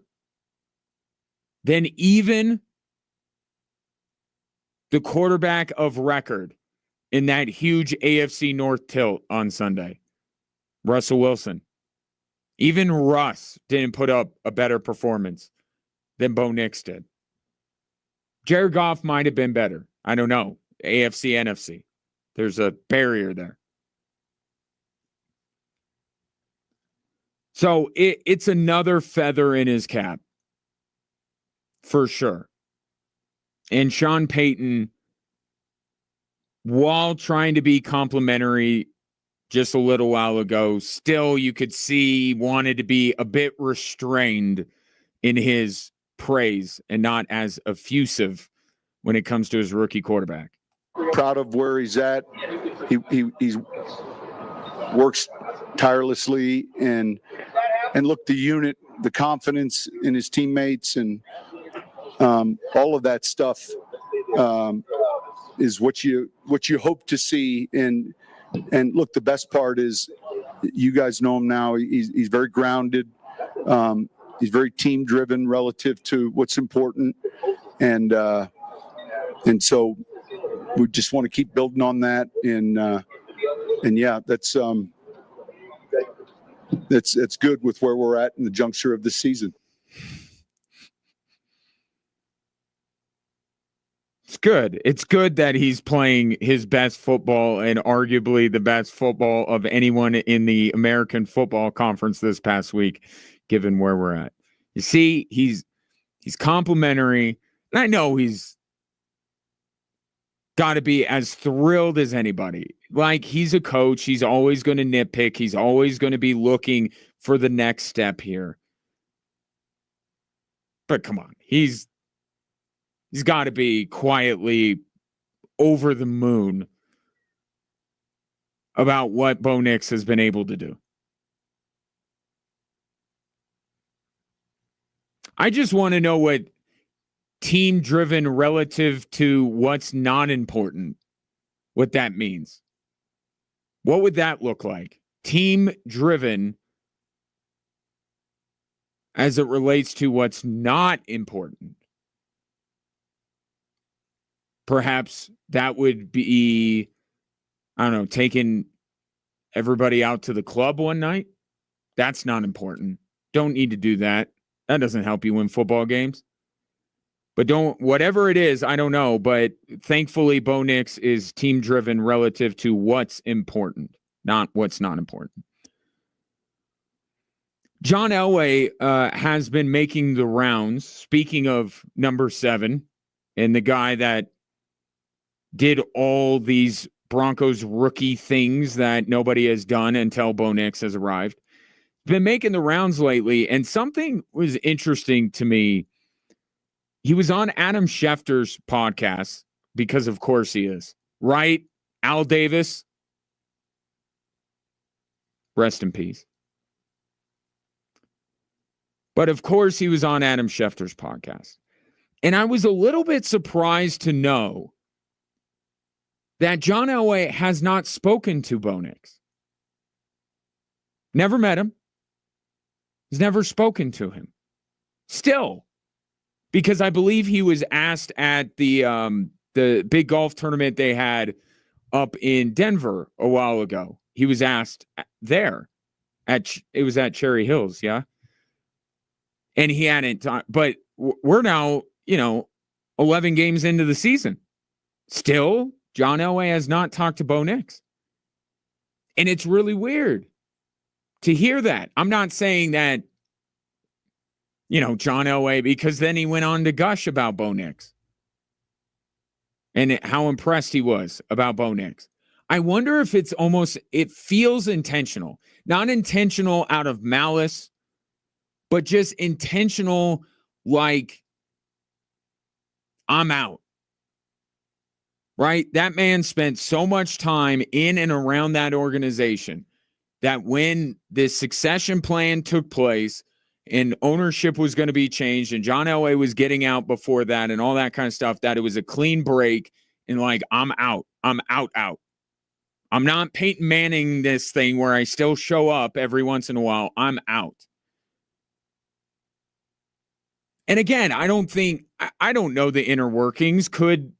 then even the quarterback of record in that huge AFC North tilt on Sunday, Russell Wilson. Even Russ didn't put up a better performance than Bo Nix did. Jared Goff might have been better. I don't know. AFC, NFC. There's a barrier there. So it's another feather in his cap. For sure. And Sean Payton, while trying to be complimentary just a little while ago, still you could see wanted to be a bit restrained in his praise and not as effusive when it comes to his rookie quarterback. Proud of where he's at. He's works tirelessly and look, the unit, the confidence in his teammates, and all of that stuff is what you hope to see. And look, the best part is, you guys know him now. He's very grounded. He's very team driven relative to what's important, and so we just want to keep building on that. And yeah, that's good with where we're at in the juncture of the season. It's good. It's good that he's playing his best football and arguably the best football of anyone in the American Football Conference this past week, given where we're at. You see, he's complimentary, and I know he's got to be as thrilled as anybody. Like, he's a coach. He's always going to nitpick. He's always going to be looking for the next step here. But come on, he's got to be quietly over the moon about what Bo Nix has been able to do. I just want to know what team-driven relative to what's not important, what that means. What would that look like? Team-driven as it relates to what's not important. Perhaps that would be, I don't know, taking everybody out to the club one night. That's not important. Don't need to do that. That doesn't help you win football games. But whatever it is, I don't know. But thankfully, Bo Nix is team-driven relative to what's important, not what's not important. John Elway has been making the rounds. Speaking of number 7, and the guy that did all these Broncos rookie things that nobody has done until Bo Nix has arrived. Been making the rounds lately, and something was interesting to me. He was on Adam Schefter's podcast, because of course he is, right? Al Davis, rest in peace. But of course he was on Adam Schefter's podcast. And I was a little bit surprised to know that John Elway has not spoken to Bo Nix. Never met him. He's never spoken to him. Still, because I believe he was asked at the big golf tournament they had up in Denver a while ago. He was asked there. It was at Cherry Hills, yeah? And he hadn't, but we're now, 11 games into the season. Still, John Elway has not talked to Bo Nix. And it's really weird to hear that. I'm not saying that, John Elway, because then he went on to gush about Bo Nix and how impressed he was about Bo Nix. I wonder if it feels intentional, not intentional out of malice, but just intentional, like, I'm out. Right? That man spent so much time in and around that organization that when this succession plan took place and ownership was going to be changed and John Elway was getting out before that and all that kind of stuff, that it was a clean break and like, I'm out. I'm out. I'm not Peyton Manning this thing where I still show up every once in a while. I'm out. And again, I don't know the inner workings. Could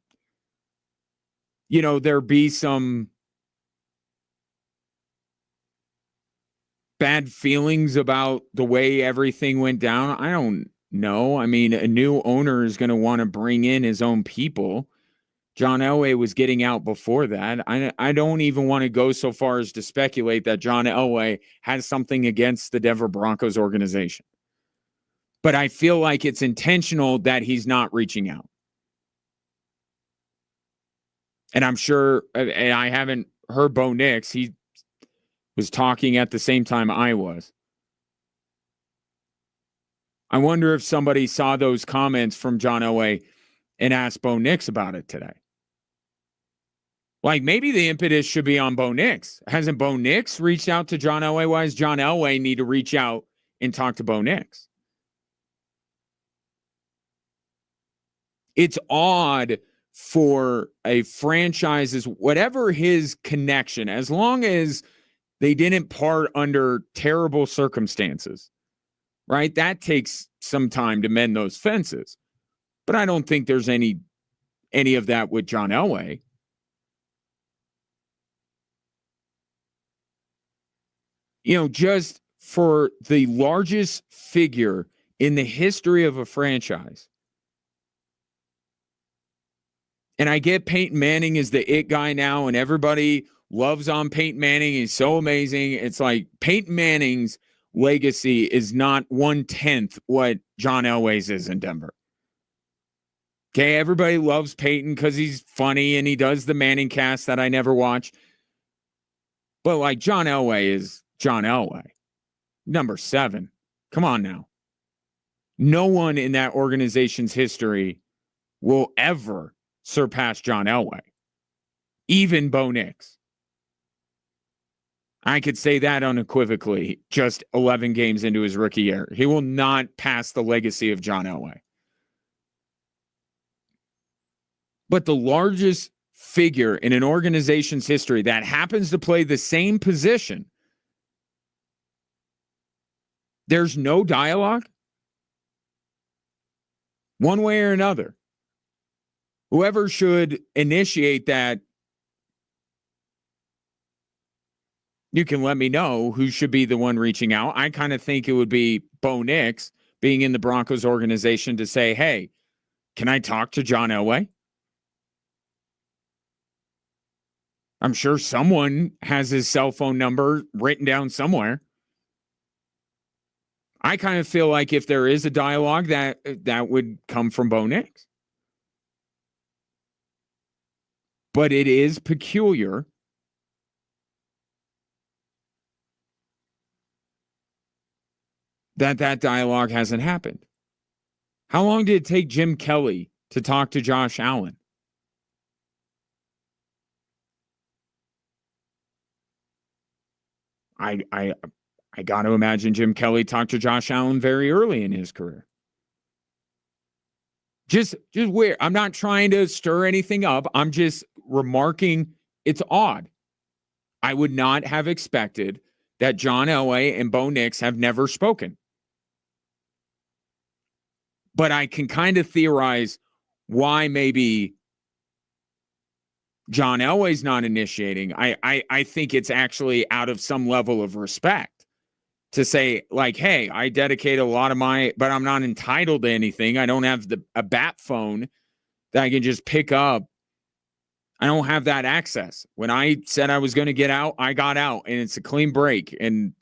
there be some bad feelings about the way everything went down? I don't know. I mean, a new owner is going to want to bring in his own people. John Elway was getting out before that. I don't even want to go so far as to speculate that John Elway has something against the Denver Broncos organization. But I feel like it's intentional that he's not reaching out. And I'm sure, and I haven't heard Bo Nix. He was talking at the same time I was. I wonder if somebody saw those comments from John Elway and asked Bo Nix about it today. Like, maybe the impetus should be on Bo Nix. Hasn't Bo Nix reached out to John Elway? Why does John Elway need to reach out and talk to Bo Nix? It's odd for a franchise's, whatever his connection, as long as they didn't part under terrible circumstances, right? That takes some time to mend those fences. But I don't think there's any of that with John Elway. You know, just for the largest figure in the history of a franchise. And I get Peyton Manning is the it guy now, and everybody loves on Peyton Manning. He's so amazing. It's like Peyton Manning's legacy is not 1/10 what John Elway's is in Denver. Okay, everybody loves Peyton because he's funny and he does the Manning cast that I never watch. But like John Elway is John Elway. Number 7. Come on now. No one in that organization's history will ever surpass John Elway. Even Bo Nix. I could say that unequivocally just 11 games into his rookie year. He will not pass the legacy of John Elway. But the largest figure in an organization's history that happens to play the same position, there's no dialogue one way or another. Whoever should initiate that, you can let me know who should be the one reaching out. I kind of think it would be Bo Nix being in the Broncos organization to say, hey, can I talk to John Elway? I'm sure someone has his cell phone number written down somewhere. I kind of feel like if there is a dialogue, that would come from Bo Nix. But it is peculiar that dialogue hasn't happened. How long did it take Jim Kelly to talk to Josh Allen? I got to imagine Jim Kelly talked to Josh Allen very early in his career. Just weird. I'm not trying to stir anything up. I'm just remarking it's odd. I would not have expected that John Elway and Bo Nix have never spoken. But I can kind of theorize why maybe John Elway's not initiating. I think it's actually out of some level of respect to say, like, hey, I dedicate a lot of but I'm not entitled to anything. I don't have a bat phone that I can just pick up. I don't have that access. When I said I was going to get out, I got out, and it's a clean break. And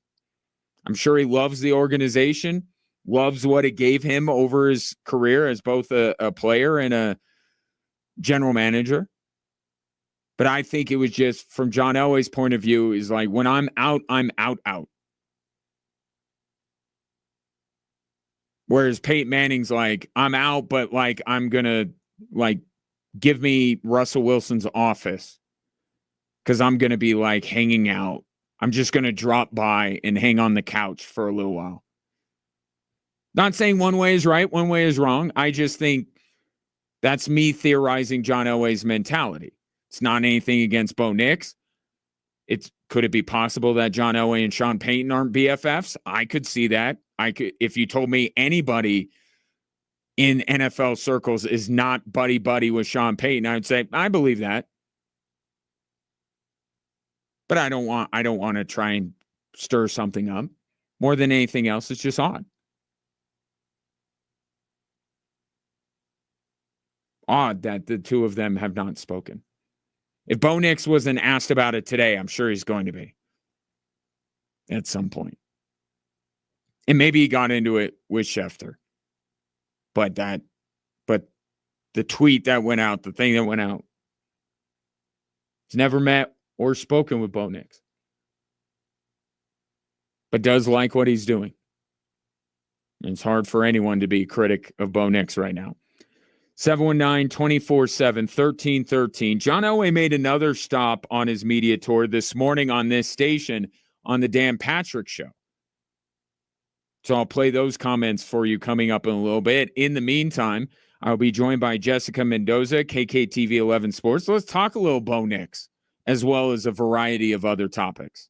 I'm sure he loves the organization, loves what it gave him over his career as both a player and a general manager. But I think it was just from John Elway's point of view is like, when I'm out, I'm out. Whereas Peyton Manning's like, I'm out, but like, I'm going to like, give me Russell Wilson's office because I'm going to be like hanging out. I'm just going to drop by and hang on the couch for a little while. Not saying one way is right, one way is wrong. I just think that's me theorizing John Elway's mentality. It's not anything against Bo Nix. Could it be possible that John Elway and Sean Payton aren't BFFs? I could see that. If you told me anybody in NFL circles is not buddy with Sean Payton, I would say I believe that. But I don't want to try and stir something up. More than anything else, it's just odd. Odd that the two of them have not spoken. If Bo Nix wasn't asked about it today, I'm sure he's going to be at some point. And maybe he got into it with Schefter. But the tweet that went out, the thing that went out, he's never met or spoken with Bo Nix. But does like what he's doing. And it's hard for anyone to be a critic of Bo Nix right now. 719-247-1313. John Elway made another stop on his media tour this morning on this station on the Dan Patrick Show. So I'll play those comments for you coming up in a little bit. In the meantime, I'll be joined by Jessica Mendoza, KKTV 11 Sports. Let's talk a little Bo Nix, as well as a variety of other topics.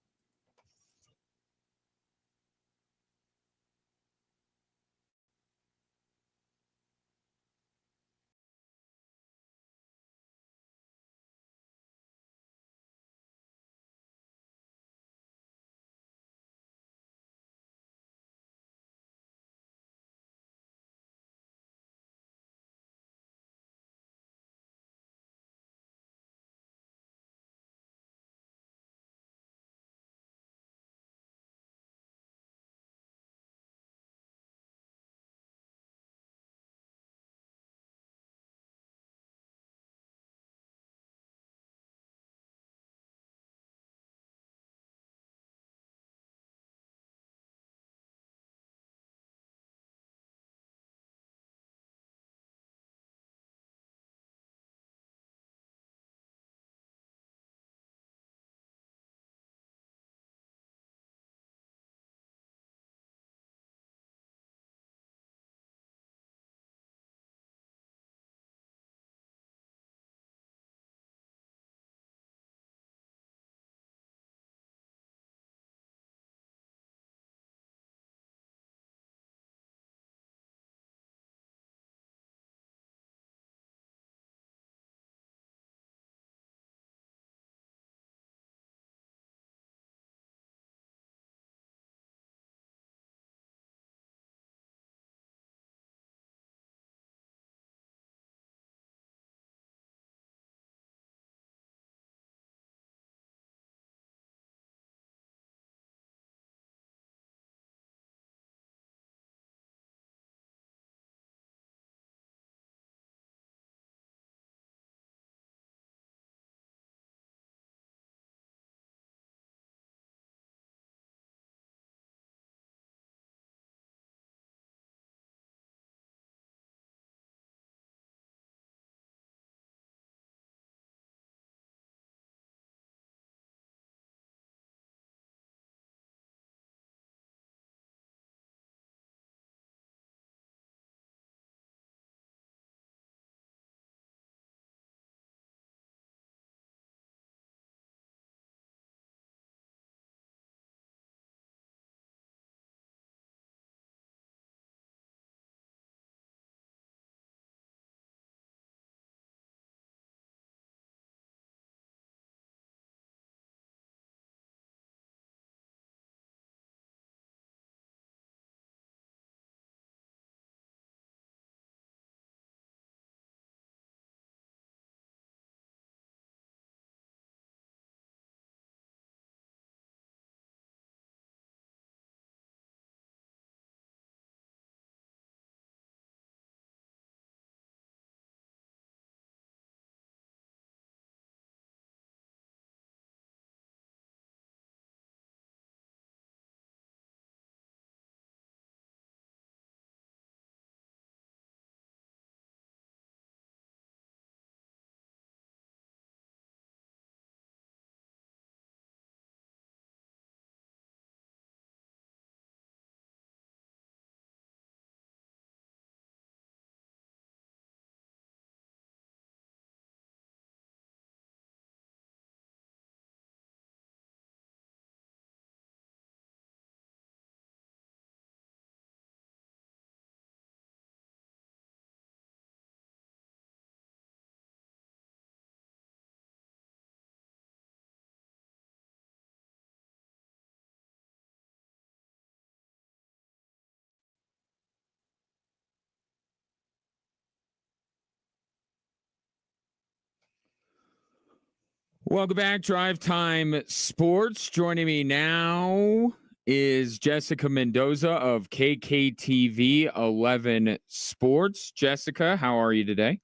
Welcome back, Drive Time Sports. Joining me now is Jessica Mendoza of KKTV 11 Sports. Jessica, how are you today?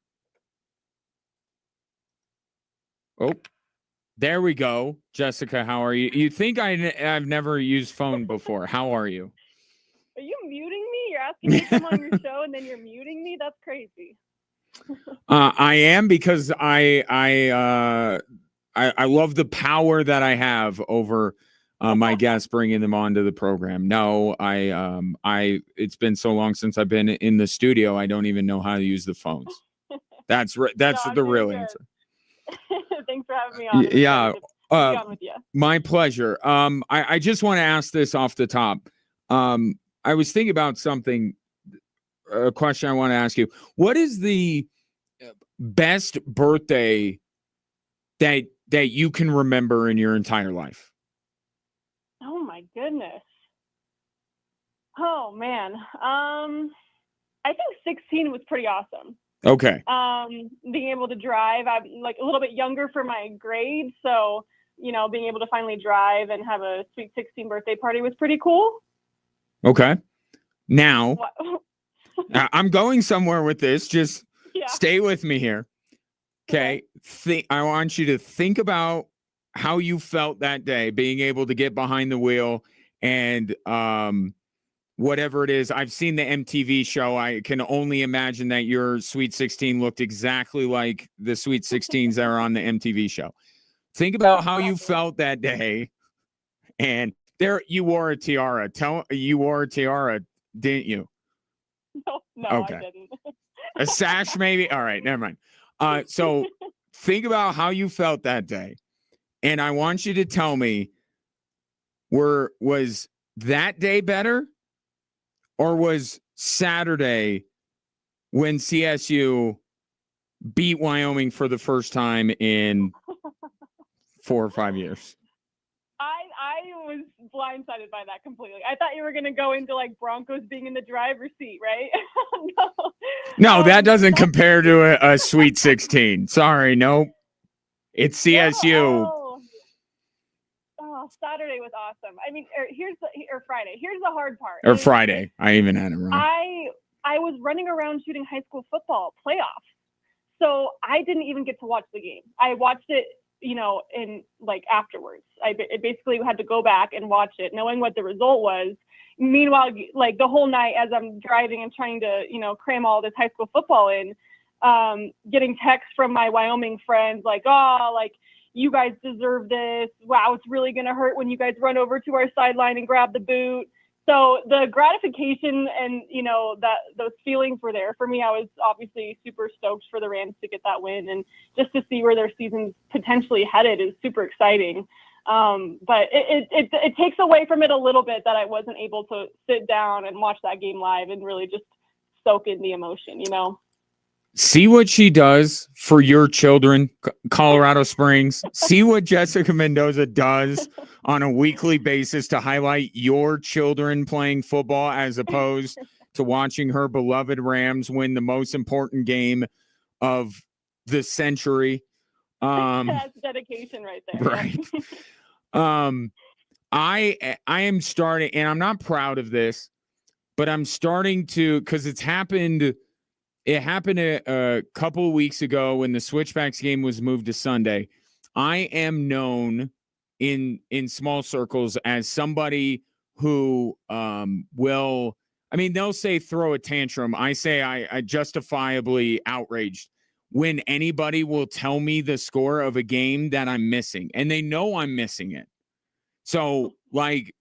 Oh, there we go. Jessica, how are you? You think I've never used phone before. How are you? Are you muting me? You're asking me to come on your show and then you're muting me? That's crazy. I am, because I love the power that I have over my guests, bringing them onto the program. No, it's been so long since I've been in the studio, I don't even know how to use the phones. That's the real answer. Thanks for having me on. Yeah, be on with you. My pleasure. I just want to ask this off the top. I was thinking about something. A question I want to ask you: what is the best birthday that you can remember in your entire life? Oh my goodness. Oh man. I think 16 was pretty awesome. Okay. Being able to drive, I'm like a little bit younger for my grade, so being able to finally drive and have a sweet 16 birthday party was pretty cool. Okay. Now, I'm going somewhere with this. Just stay with me here. Okay. I want you to think about how you felt that day, being able to get behind the wheel and whatever it is. I've seen the MTV show. I can only imagine that your Sweet 16 looked exactly like the Sweet 16s that are on the MTV show. Think about how you felt that day. And there, you wore a tiara. You wore a tiara, didn't you? No, okay. I didn't. A sash, maybe? All right, never mind. So think about how you felt that day. And I want you to tell me, was that day better? Or was Saturday when CSU beat Wyoming for the first time in 4 or 5 years? I was blindsided by that completely. I thought you were going to go into like Broncos being in the driver's seat, right? No, that doesn't compare to a Sweet 16. Sorry, nope. It's CSU. Oh, Saturday was awesome. I mean, or Friday. Here's the hard part. Or Friday. I even had it wrong. I was running around shooting high school football playoffs. So I didn't even get to watch the game. I watched it, in like afterwards. I basically had to go back and watch it, knowing what the result was. Meanwhile, like the whole night as I'm driving and trying to, cram all this high school football in, getting texts from my Wyoming friends like, oh, like, you guys deserve this. Wow, it's really going to hurt when you guys run over to our sideline and grab the boot. So the gratification and, those feelings were there. For me, I was obviously super stoked for the Rams to get that win. And just to see where their season's potentially headed is super exciting. But it takes away from it a little bit that I wasn't able to sit down and watch that game live and really just soak in the emotion, See what she does for your children, Colorado Springs. See what Jessica Mendoza does on a weekly basis to highlight your children playing football as opposed to watching her beloved Rams win the most important game of the century. That's dedication right there. Right. I am starting, and I'm not proud of this, but I'm starting to, because it's happened. It happened a couple of weeks ago when the Switchbacks game was moved to Sunday. I am known in small circles as somebody who will, they'll say throw a tantrum. I say I justifiably outraged when anybody will tell me the score of a game that I'm missing, and they know I'm missing it. So, like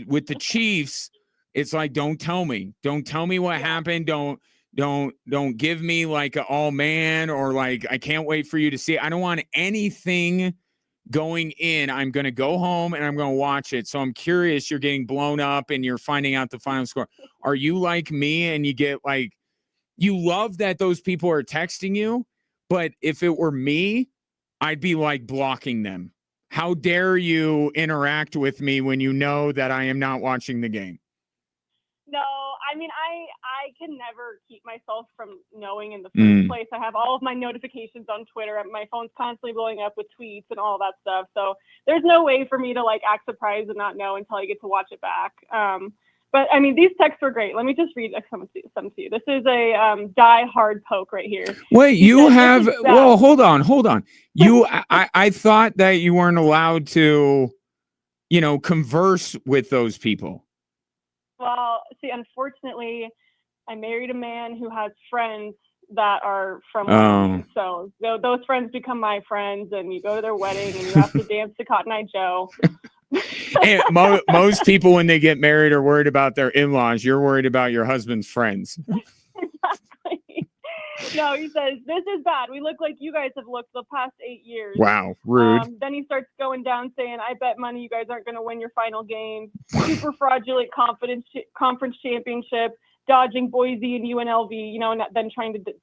with the Chiefs, it's like, don't tell me what happened. Don't give me like an all man or like, I can't wait for you to see it. I don't want anything going in. I'm going to go home and I'm going to watch it. So I'm curious, you're getting blown up and you're finding out the final score. Are you like me and you get like, you love that those people are texting you, but if it were me, I'd be like blocking them. How dare you interact with me when you know that I am not watching the game? No, I mean, I can never keep myself from knowing in the first place. I have all of my notifications on Twitter. My phone's constantly blowing up with tweets and all that stuff. So there's no way for me to like act surprised and not know until I get to watch it back. But I mean, these texts were great. Let me just read some to you. This is a die hard poke right here. Wait, hold on. I thought that you weren't allowed to, converse with those people. Well, see, unfortunately, I married a man who has friends that are from Wyoming. So those friends become my friends, and you go to their wedding and you have to dance to Cotton Eye Joe. And most people, when they get married, are worried about their in-laws. You're worried about your husband's friends. Exactly. No, he says, this is bad. We look like you guys have looked the past 8 years. Wow, rude. Then he starts going down saying, I bet money you guys aren't going to win your final game. Super fraudulent conference championship, dodging Boise and UNLV, and then trying to,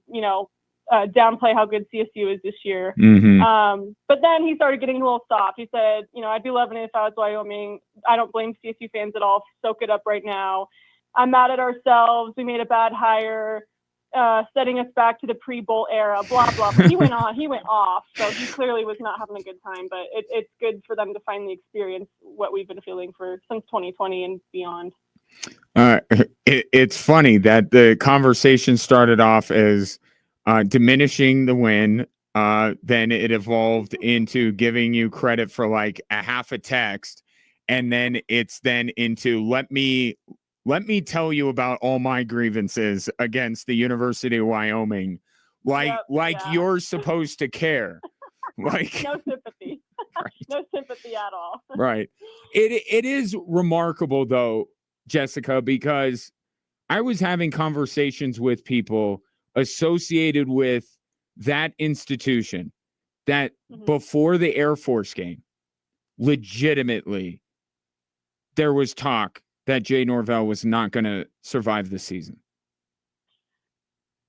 downplay how good CSU is this year. But then he started getting a little soft. He said, I'd be loving it if I was Wyoming. I don't blame CSU fans at all. Soak it up right now. I'm mad at ourselves. We made a bad hire, setting us back to the pre-bowl era, blah, blah. He went off. So he clearly was not having a good time, but it's good for them to finally experience what we've been feeling since 2020 and beyond. It's funny that the conversation started off as diminishing the win. Then it evolved into giving you credit for like a half a text. And then it's into let me tell you about all my grievances against the University of Wyoming. You're supposed to care. Like no sympathy. Right. No sympathy at all. Right. It is remarkable though, Jessica, because I was having conversations with people associated with that institution that before the Air Force game, legitimately, there was talk that Jay Norvell was not going to survive the season.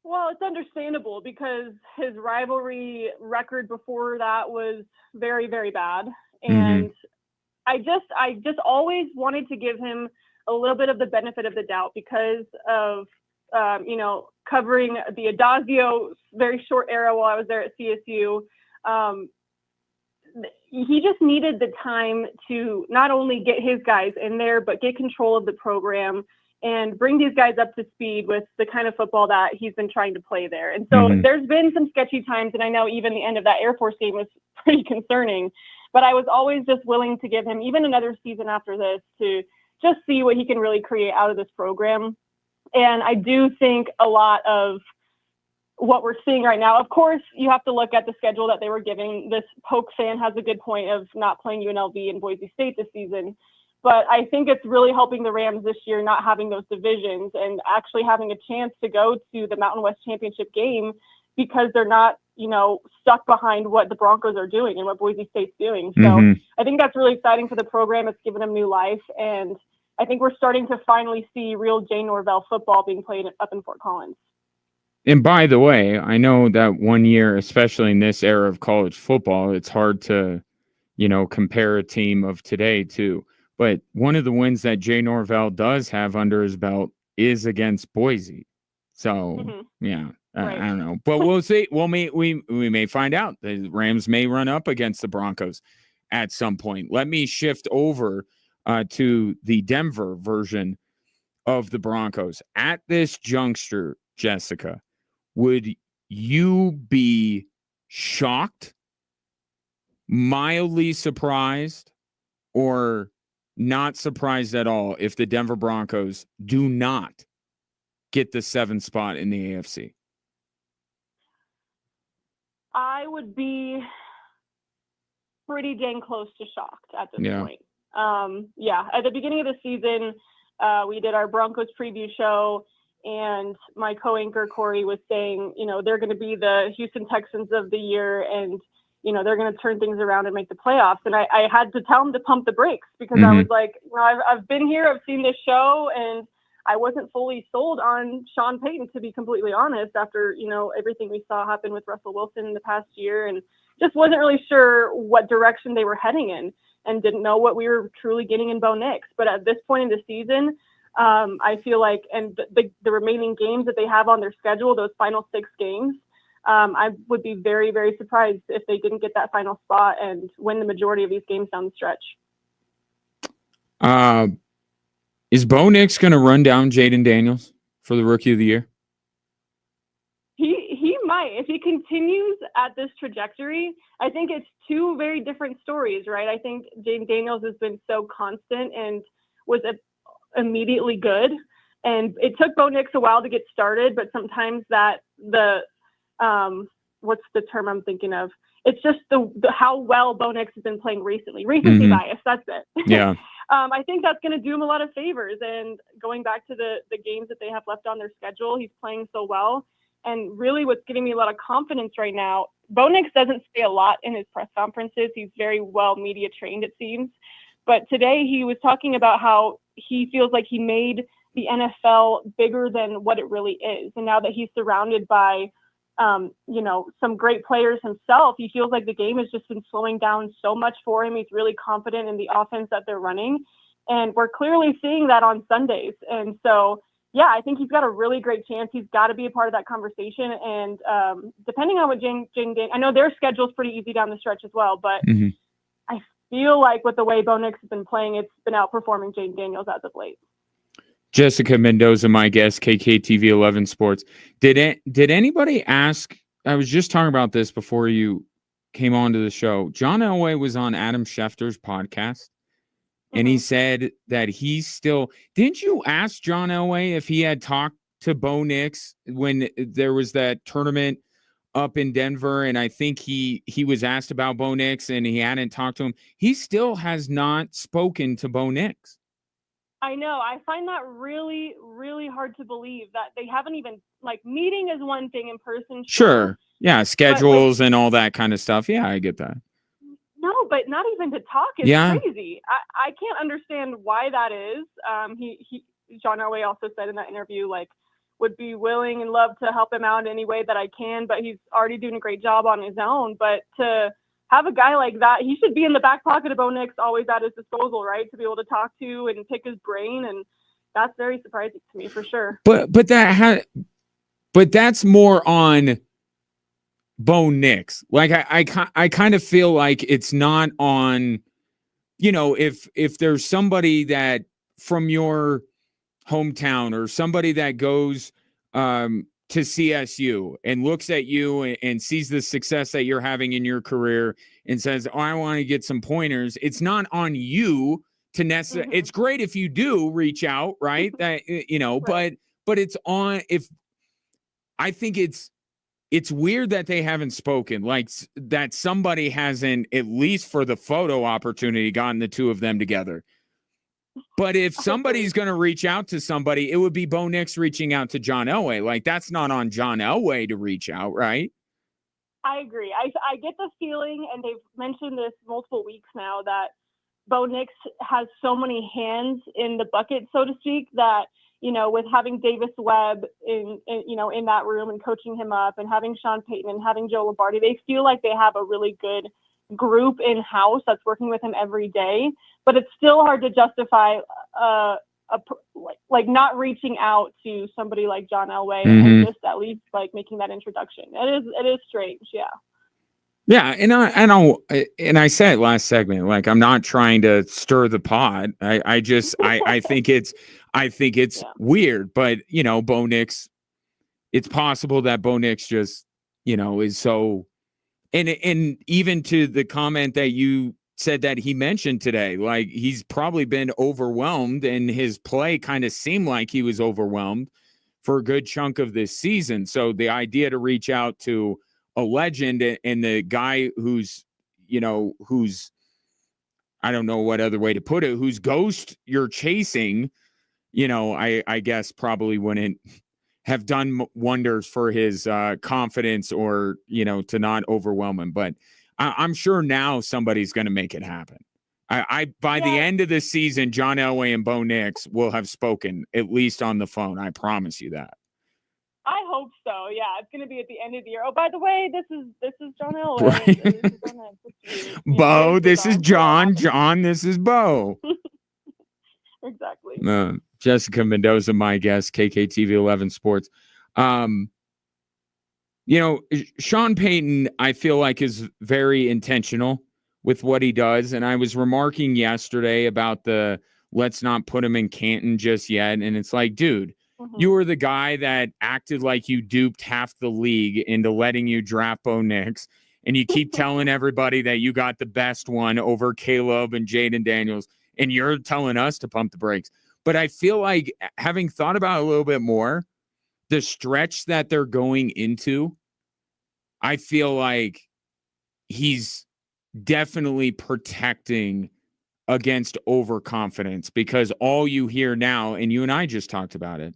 Well, it's understandable because his rivalry record before that was very, very bad. And I just always wanted to give him a little bit of the benefit of the doubt because of, covering the Adazio very short era while I was there at CSU. He just needed the time to not only get his guys in there, but get control of the program and bring these guys up to speed with the kind of football that he's been trying to play there. And so there's been some sketchy times, and I know even the end of that Air Force game was pretty concerning, but I was always just willing to give him even another season after this to just see what he can really create out of this program. And I do think a lot of what we're seeing right now, of course, you have to look at the schedule that they were giving. This Poke fan has a good point of not playing UNLV and Boise State this season. But I think it's really helping the Rams this year not having those divisions and actually having a chance to go to the Mountain West Championship game because they're not, stuck behind what the Broncos are doing and what Boise State's doing. So I think that's really exciting for the program. It's given them new life. And I think we're starting to finally see real Jay Norvell football being played up in Fort Collins. And by the way, I know that 1 year, especially in this era of college football, it's hard to, compare a team of today to. But one of the wins that Jay Norvell does have under his belt is against Boise. So, I don't know. But we'll see. We may find out. The Rams may run up against the Broncos at some point. Let me shift over to the Denver version of the Broncos. At this juncture, Jessica, would you be shocked, mildly surprised, or not surprised at all if the Denver Broncos do not get the 7th spot in the AFC? I would be pretty dang close to shocked at this point. At the beginning of the season, we did our Broncos preview show, and my co-anchor Corey was saying, they're going to be the Houston Texans of the year, and they're going to turn things around and make the playoffs. And I had to tell him to pump the brakes because I was like, I've been here, I've seen this show, and I wasn't fully sold on Sean Payton, to be completely honest, after, everything we saw happen with Russell Wilson in the past year, and just wasn't really sure what direction they were heading in and didn't know what we were truly getting in Bo Nix. But at this point in the season, I feel like, and the remaining games that they have on their schedule, those final 6 games, I would be very, very surprised if they didn't get that final spot and win the majority of these games down the stretch. Is Bo Nix going to run down Jaden Daniels for the Rookie of the Year? He might. If he continues at this trajectory, I think it's 2 very different stories, right? I think Jaden Daniels has been so constant and was immediately good. And it took Bo Nix a while to get started, but sometimes that what's the term I'm thinking of? It's just the how well Bo Nix has been playing recently. Recency bias, that's it. Yeah. I think that's going to do him a lot of favors. And going back to the games that they have left on their schedule, he's playing so well. And really what's giving me a lot of confidence right now, Bo Nix doesn't say a lot in his press conferences. He's very well media trained, it seems. But today he was talking about how he feels like he made the NFL bigger than what it really is. And now that he's surrounded by, some great players himself, he feels like the game has just been slowing down so much for him. He's really confident in the offense that they're running. And we're clearly seeing that on Sundays. And so, yeah, I think he's got a really great chance. He's got to be a part of that conversation. And depending on what I know their schedule's pretty easy down the stretch as well, but I feel like with the way Bo Nix has been playing, it's been outperforming Jaden Daniels as of late. Jessica Mendoza, my guest, KKTV 11 Sports. Did anybody ask? I was just talking about this before you came on to the show. John Elway was on Adam Schefter's podcast, and he said that he's still. Didn't you ask John Elway if he had talked to Bo Nix when there was that tournament up in Denver? And I think he was asked about Bo Nix, and he hadn't talked to him. He still has not spoken to Bo Nix. I know. I find that really, really hard to believe that they haven't even, meeting is one thing in person. Sure. Yeah. Schedules and all that kind of stuff. Yeah, I get that. No, but not even to talk is crazy. I can't understand why that is. John Elway also said in that interview, would be willing and love to help him out in any way that I can, but he's already doing a great job on his own. But to have a guy like that, he should be in the back pocket of Bo Nix, always at his disposal, right? To be able to talk to and pick his brain. And that's very surprising to me for sure. But that's more on Bo Nix. I kind of feel like it's not on, if there's somebody that from your hometown or somebody that goes to CSU and looks at you and sees the success that you're having in your career and says, oh, I want to get some pointers. It's not on you to necessarily, it's great if you do reach out, right? That, right. but it's on, I think it's weird that they haven't spoken, that somebody hasn't, at least for the photo opportunity, gotten the 2 of them together. But if somebody's going to reach out to somebody, it would be Bo Nix reaching out to John Elway. That's not on John Elway to reach out, right? I agree. I get the feeling, and they've mentioned this multiple weeks now, that Bo Nix has so many hands in the bucket, so to speak, that, with having Davis Webb in that room and coaching him up, and having Sean Payton and having Joe Lombardi, they feel like they have a really good group in-house that's working with him every day. But it's still hard to justify not reaching out to somebody like John Elway and just at least making that introduction. It is strange, yeah. Yeah, and I said last segment, I'm not trying to stir the pot. I think it's weird, but Bo Nix, it's possible that Bo Nix just is so, and even to the comment that you said that he mentioned today, he's probably been overwhelmed, and his play kind of seemed like he was overwhelmed for a good chunk of this season. So the idea to reach out to a legend and the guy who's I don't know what other way to put it, whose ghost you're chasing, I guess probably wouldn't have done wonders for his confidence or, to not overwhelm him. But I'm sure now somebody's going to make it happen. By the end of the season, John Elway and Bo Nix will have spoken, at least on the phone. I promise you that. I hope so. Yeah, it's going to be at the end of the year. Oh, by the way, this is John Elway. Right. This is Bo, this is John. John, this is Bo. Exactly. Jessica Mendoza, my guest, KKTV 11 Sports. Sean Payton, I feel like, is very intentional with what he does. And I was remarking yesterday about the let's not put him in Canton just yet. And it's like, dude, you were the guy that acted like you duped half the league into letting you draft Bo Nix. And you keep telling everybody that you got the best one over Caleb and Jaden Daniels. And you're telling us to pump the brakes. But I feel like, having thought about it a little bit more, the stretch that they're going into, I feel like he's definitely protecting against overconfidence, because all you hear now, and you and I just talked about it,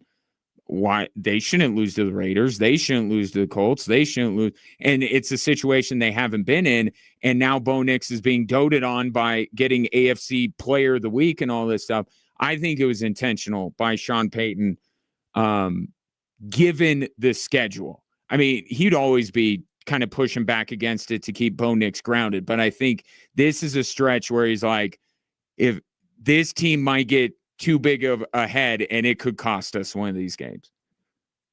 why they shouldn't lose to the Raiders, they shouldn't lose to the Colts, they shouldn't lose. And it's a situation they haven't been in. And now Bo Nix is being doted on by getting AFC Player of the Week and all this stuff. I think it was intentional by Sean Payton, given the schedule. I mean, he'd always be kind of pushing back against it to keep Bo Nix grounded. But I think this is a stretch where he's like, if this team might get too big of a head and it could cost us one of these games.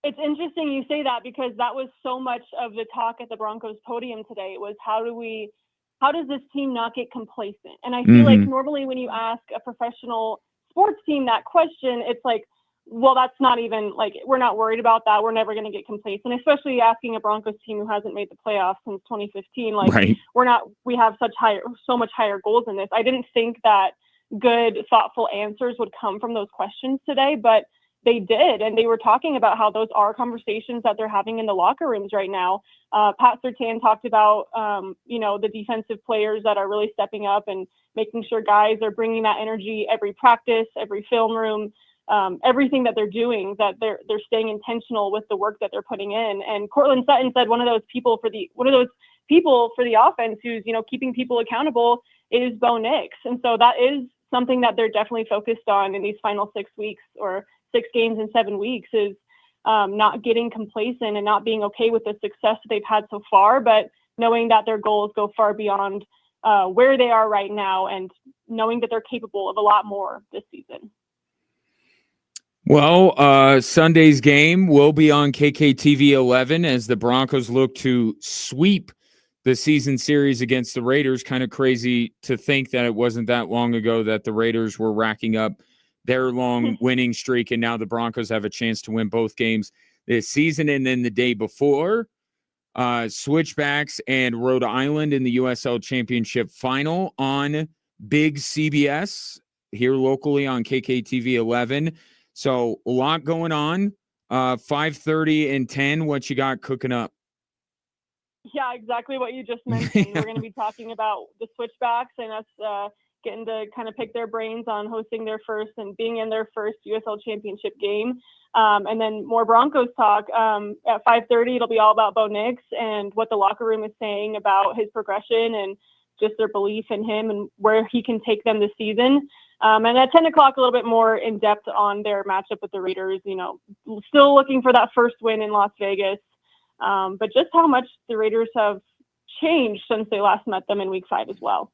It's interesting you say that, because that was so much of the talk at the Broncos podium today. It was, how does this team not get complacent? And I feel like normally when you ask a professional sports team that question, it's like, well, that's not even, like, we're not worried about that. We're never going to get complacent, especially asking a Broncos team who hasn't made the playoffs since 2015. Like, right. We have so much higher goals in this. I didn't think that good, thoughtful answers would come from those questions today, but they did. And they were talking about how those are conversations that they're having in the locker rooms right now. Pat Surtain talked about, the defensive players that are really stepping up and making sure guys are bringing that energy every practice, every film room, everything that they're doing, that they're staying intentional with the work that they're putting in. And Cortland Sutton said one of those people for the offense who's, keeping people accountable is Bo Nix. And so that is something that they're definitely focused on in these final 6 weeks, or 6 games in 7 weeks, is not getting complacent and not being okay with the success that they've had so far, but knowing that their goals go far beyond where they are right now, and knowing that they're capable of a lot more this season. Well, Sunday's game will be on KKTV 11 as the Broncos look to sweep the season series against the Raiders. Kind of crazy to think that it wasn't that long ago that the Raiders were racking up their long winning streak, and now the Broncos have a chance to win both games this season. And then the day before, Switchbacks and Rhode Island in the USL Championship final on Big CBS here locally on KKTV 11. So a lot going on. 5:30 and 10. What you got cooking up? Yeah, exactly what you just mentioned. We're going to be talking about the Switchbacks and us getting to kind of pick their brains on hosting their first and being in their first USL Championship game. And then more Broncos talk. At 5:30, it'll be all about Bo Nix and what the locker room is saying about his progression and just their belief in him and where he can take them this season. And at 10 o'clock, a little bit more in depth on their matchup with the Raiders, still looking for that first win in Las Vegas. But just how much the Raiders have changed since they last met them in week 5 as well.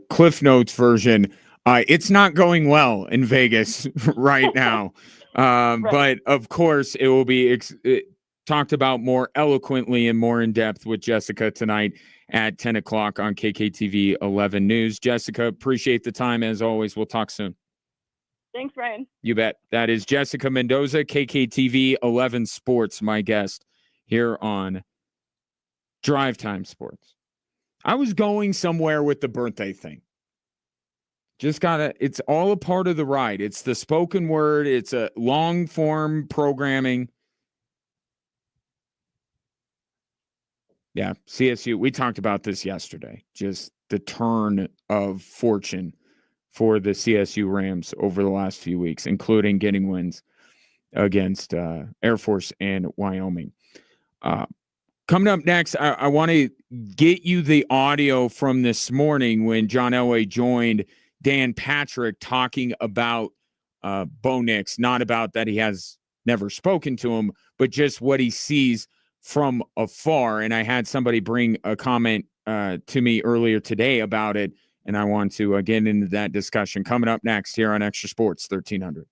Cliff Notes version. It's not going well in Vegas right now. Right. But of course it will be talked about more eloquently and more in depth with Jessica tonight at 10 o'clock on KKTV 11 News. Jessica, appreciate the time as always. We'll talk soon. Thanks, Ryan. You bet. That is Jessica Mendoza, KKTV 11 Sports, my guest here on Drive Time Sports. I was going somewhere with the birthday thing. It's all a part of the ride. It's the spoken word. It's a long form programming. Yeah, CSU. We talked about this yesterday. Just the turn of fortune for the CSU Rams over the last few weeks, including getting wins against Air Force and Wyoming. Coming up next, I want to get you the audio from this morning when John Elway joined Dan Patrick talking about Bo Nix, not about that he has never spoken to him, but just what he sees from afar. And I had somebody bring a comment to me earlier today about it, And I want to get into that discussion coming up next here on Extra Sports 1300.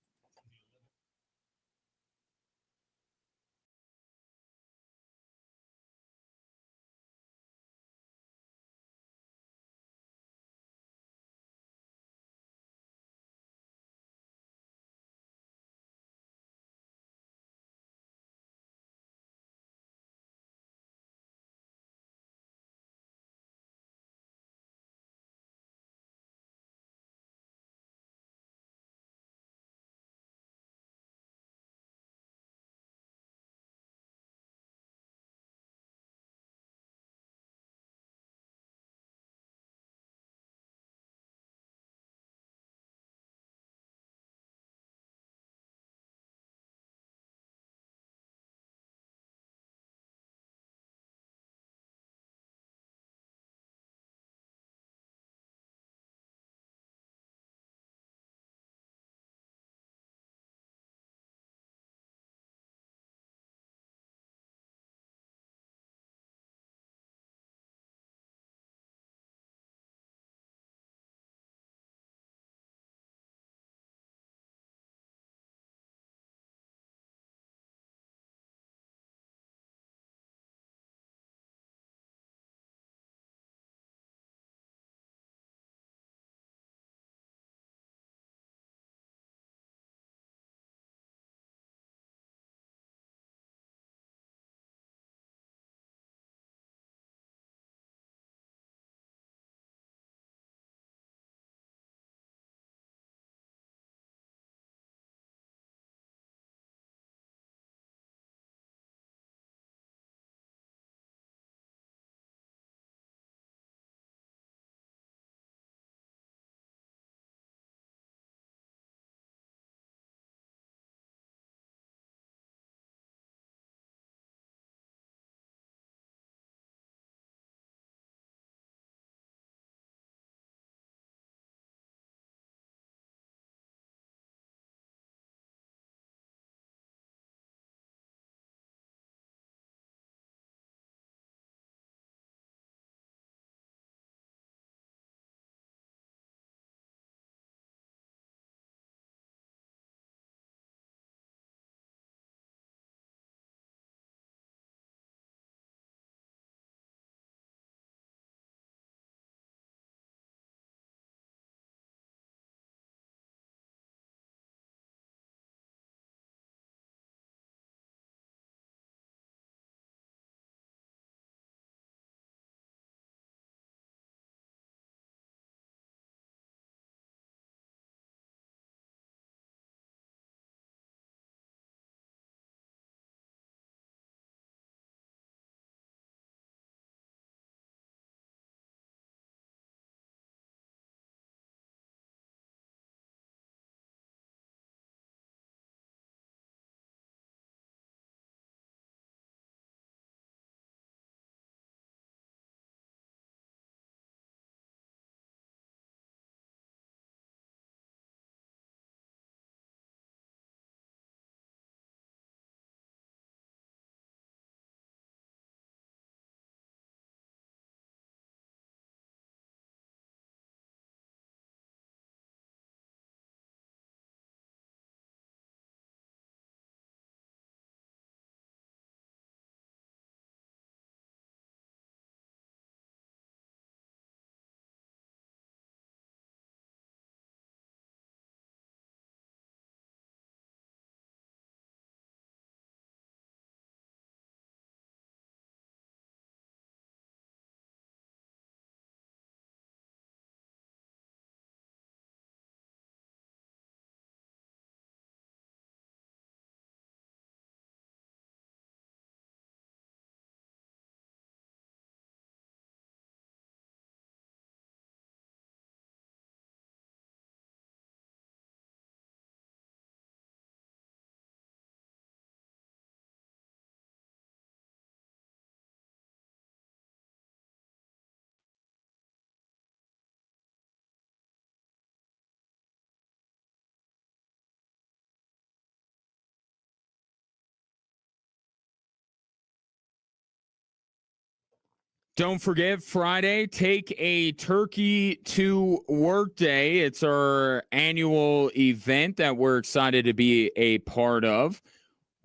Don't forget, Friday, take a turkey to work day. It's our annual event that we're excited to be a part of.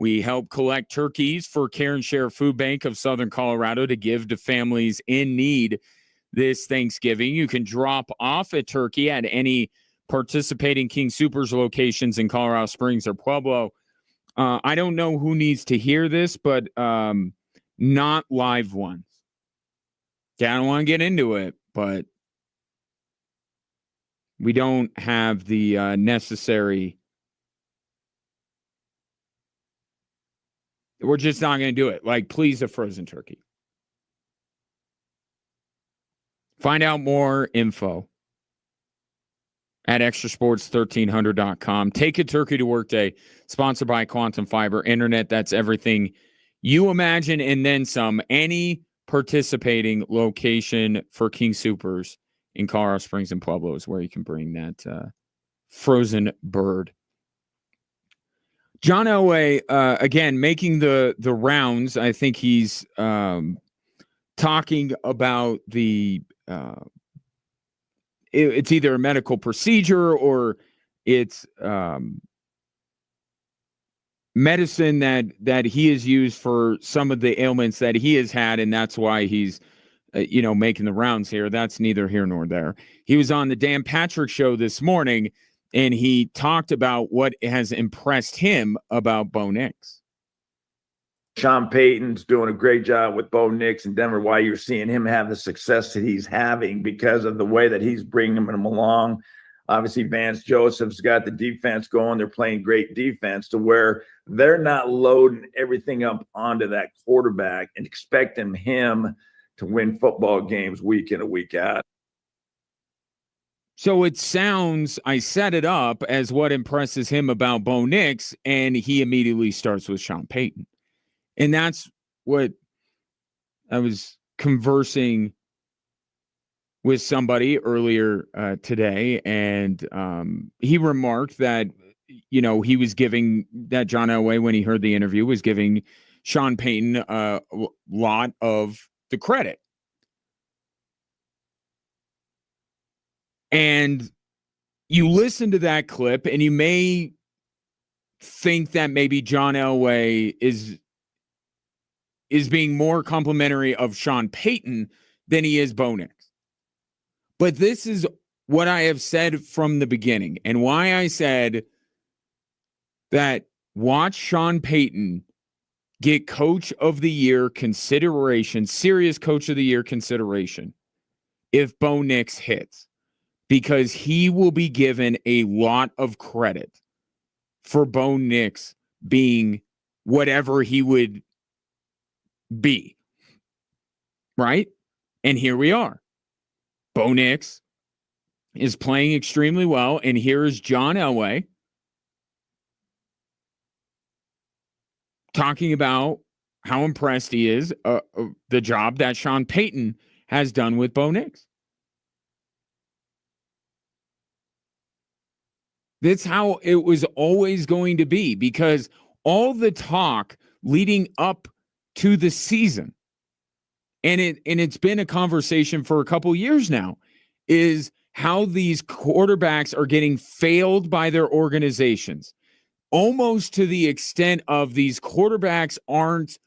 We help collect turkeys for Care and Share Food Bank of Southern Colorado to give to families in need this Thanksgiving. You can drop off a turkey at any participating King Soopers locations in Colorado Springs or Pueblo. I don't know who needs to hear this, but not live ones. Yeah, I don't want to get into it, but we don't have the necessary. We're just not going to do it. Like, please, a frozen turkey. Find out more info at extrasports1300.com. Take a turkey to work day, sponsored by Quantum Fiber Internet. That's everything you imagine and then some. Any participating location for King Soopers in Colorado Springs and Pueblo is where you can bring that frozen bird. John Elway, again, making the rounds. I think he's talking about the it's either a medical procedure or it's medicine that he has used for some of the ailments that he has had, and that's why he's making the rounds here. That's neither here nor there. He was on the Dan Patrick Show this morning, and he talked about what has impressed him about Bo Nix. Sean Payton's doing a great job with Bo Nix in Denver. Why you're seeing him have the success that he's having because of the way that he's bringing him along. Obviously, Vance Joseph's got the defense going. They're playing great defense to where they're not loading everything up onto that quarterback and expecting him to win football games week in and week out. So it sounds, I set it up as what impresses him about Bo Nix, and he immediately starts with Sean Payton. And that's what I was conversing with somebody earlier today, and he remarked that, he was giving that John Elway, when he heard the interview, was giving Sean Payton a lot of the credit. And you listen to that clip, and you may think that maybe John Elway is being more complimentary of Sean Payton than he is Bo Nix. But this is what I have said from the beginning, and why I said that watch Sean Payton get Coach of the Year consideration, serious Coach of the Year consideration, if Bo Nix hits, because he will be given a lot of credit for Bo Nix being whatever he would be. Right? And here we are. Bo Nix is playing extremely well, and here is John Elway talking about how impressed he is the job that Sean Payton has done with Bo Nix. That's how it was always going to be, because all the talk leading up to the season, and it's been a conversation for a couple years now, is how these quarterbacks are getting failed by their organizations, almost to the extent of these quarterbacks aren't.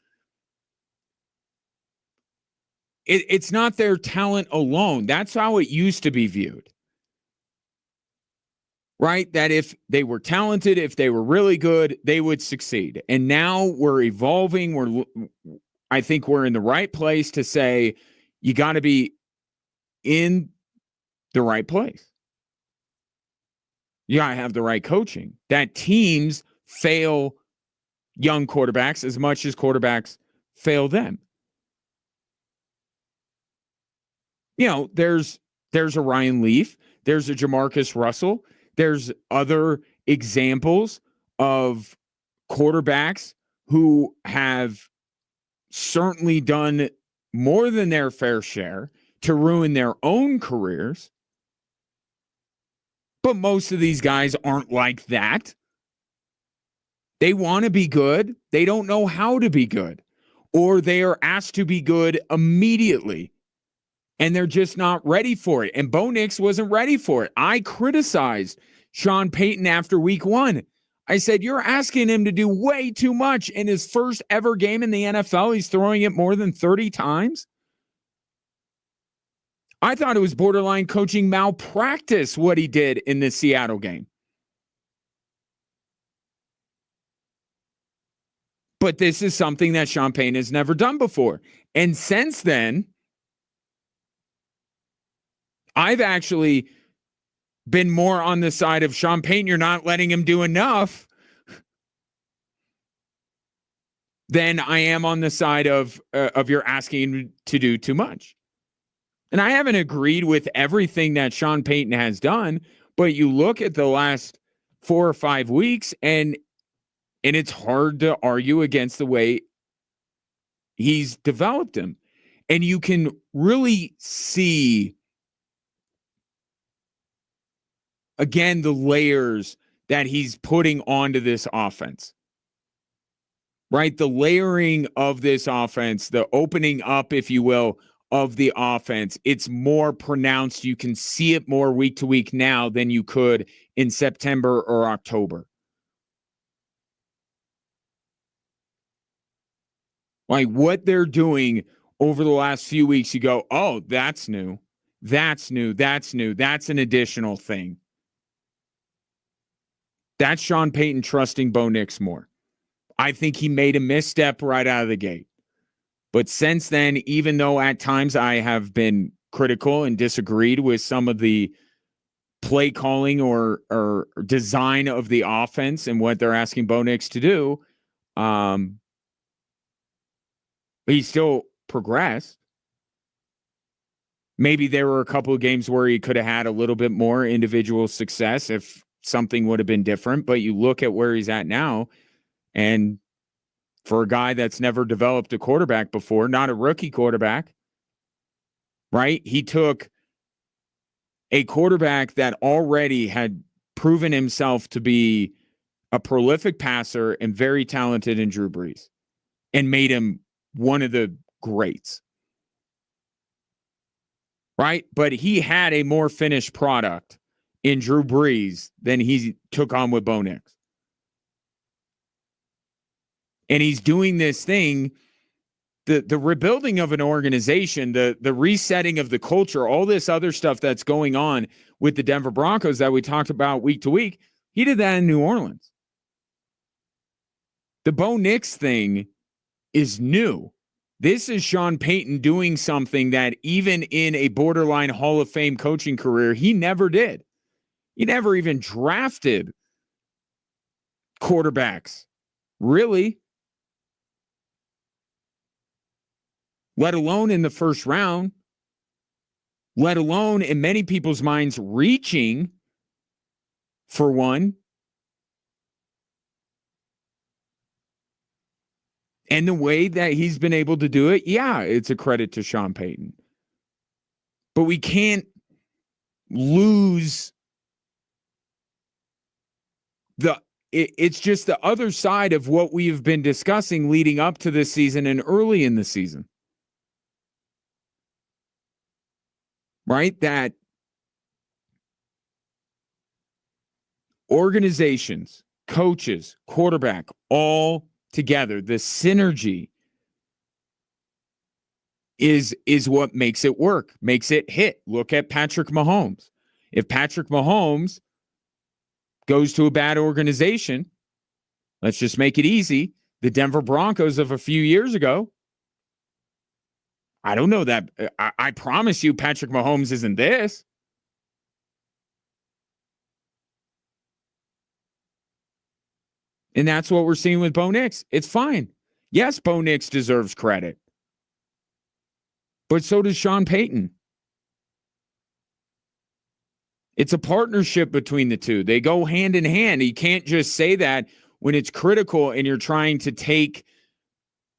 It's not their talent alone. That's how it used to be viewed. Right? That if they were talented, if they were really good, they would succeed. And now we're evolving. I think we're in the right place to say you got to be in the right place. You got to have the right coaching. That teams fail young quarterbacks as much as quarterbacks fail them. There's a Ryan Leaf, there's a Jamarcus Russell, there's other examples of quarterbacks who have certainly done more than their fair share to ruin their own careers. But most of these guys aren't like that. They want to be good. They don't know how to be good. Or they are asked to be good immediately And they're just not ready for it. And Bo Nix wasn't ready for it. I criticized Sean Payton after week 1. I said, you're asking him to do way too much in his first ever game in the NFL. He's throwing it more than 30 times. I thought it was borderline coaching malpractice what he did in the Seattle game. But this is something that Sean Payton has never done before. And since then, I've actually been more on the side of Sean Payton. You're not letting him do enough than I am on the side of you're asking him to do too much. And I haven't agreed with everything that Sean Payton has done, but you look at the last 4 or 5 weeks, and it's hard to argue against the way he's developed him. And you can really see, again, the layers that he's putting onto this offense. Right? The layering of this offense, the opening up, if you will, of the offense, it's more pronounced. You can see it more week to week now than you could in September or October. Like what they're doing over the last few weeks, you go, oh, that's new. That's new. That's new. That's an additional thing. That's Sean Payton trusting Bo Nix more. I think he made a misstep right out of the gate. But since then, even though at times I have been critical and disagreed with some of the play calling or design of the offense and what they're asking Bo Nix to do, he still progressed. Maybe there were a couple of games where he could have had a little bit more individual success if something would have been different. But you look at where he's at now, and for a guy that's never developed a quarterback before, not a rookie quarterback, right? He took a quarterback that already had proven himself to be a prolific passer and very talented in Drew Brees and made him one of the greats, right? But he had a more finished product in Drew Brees than he took on with Bo Nix. And he's doing this thing, the rebuilding of an organization, the resetting of the culture, all this other stuff that's going on with the Denver Broncos that we talked about week to week. He did that in New Orleans. The Bo Nix thing is new. This is Sean Payton doing something that even in a borderline Hall of Fame coaching career, he never did. He never even drafted quarterbacks, really. Let alone in the first round, let alone in many people's minds reaching for one. And the way that he's been able to do it, yeah, it's a credit to Sean Payton. But we can't lose it's just the other side of what we have been discussing leading up to this season and early in the season. Right? That organizations, coaches, quarterback, all together, the synergy is what makes it work, makes it hit. Look at Patrick Mahomes. If Patrick Mahomes goes to a bad organization, let's just make it easy, the Denver Broncos of a few years ago, I don't know that. I promise you Patrick Mahomes isn't this. And that's what we're seeing with Bo Nix. It's fine. Yes, Bo Nix deserves credit. But so does Sean Payton. It's a partnership between the two. They go hand in hand. You can't just say that when it's critical and you're trying to take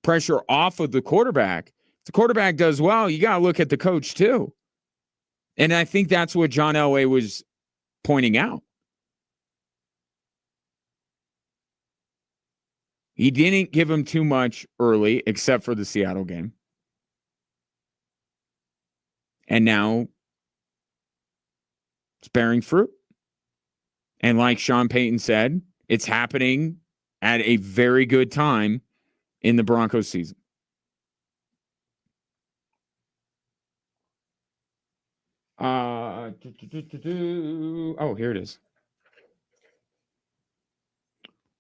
pressure off of the quarterback. If the quarterback does well, you got to look at the coach too. And I think that's what John Elway was pointing out. He didn't give him too much early, except for the Seattle game. And now it's bearing fruit. And like Sean Payton said, it's happening at a very good time in the Broncos season. Oh, here it is.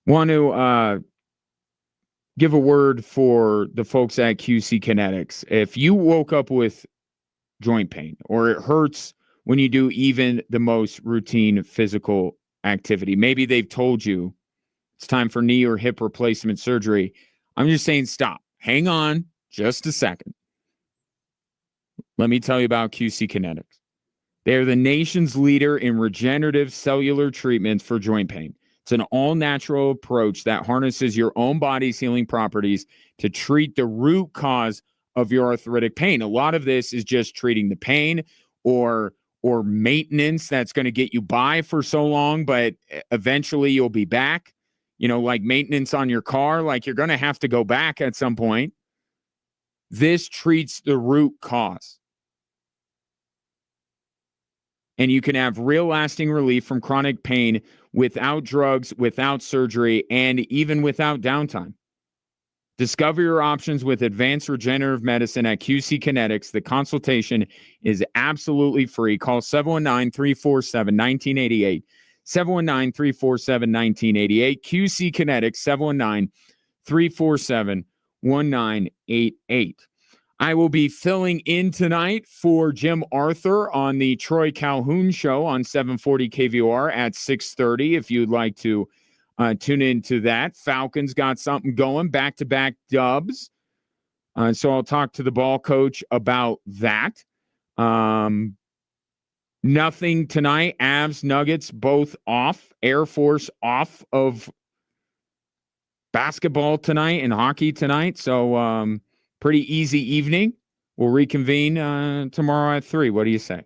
Want to give a word for the folks at QC Kinetics. If you woke up with joint pain or it hurts when you do even the most routine physical activity, maybe they've told you it's time for knee or hip replacement surgery. I'm just saying stop. Hang on just a second. Let me tell you about QC Kinetics. They are the nation's leader in regenerative cellular treatments for joint pain. It's an all-natural approach that harnesses your own body's healing properties to treat the root cause of your arthritic pain. A lot of this is just treating the pain or maintenance that's going to get you by for so long, but eventually you'll be back. Like maintenance on your car, like you're going to have to go back at some point. This treats the root cause. And you can have real lasting relief from chronic pain without drugs, without surgery, and even without downtime. Discover your options with advanced regenerative medicine at QC Kinetics. The consultation is absolutely free. Call 719-347-1988. 719-347-1988. QC Kinetics, 719-347-1988. I will be filling in tonight for Jim Arthur on the Troy Calhoun Show on 740 KVOR at 6:30. If you'd like to tune into that. Falcons got something going, back-to-back dubs. So I'll talk to the ball coach about that. Nothing tonight. Avs, Nuggets, both off. Air Force off of basketball tonight and hockey tonight. So pretty easy evening. We'll reconvene tomorrow at 3. What do you say?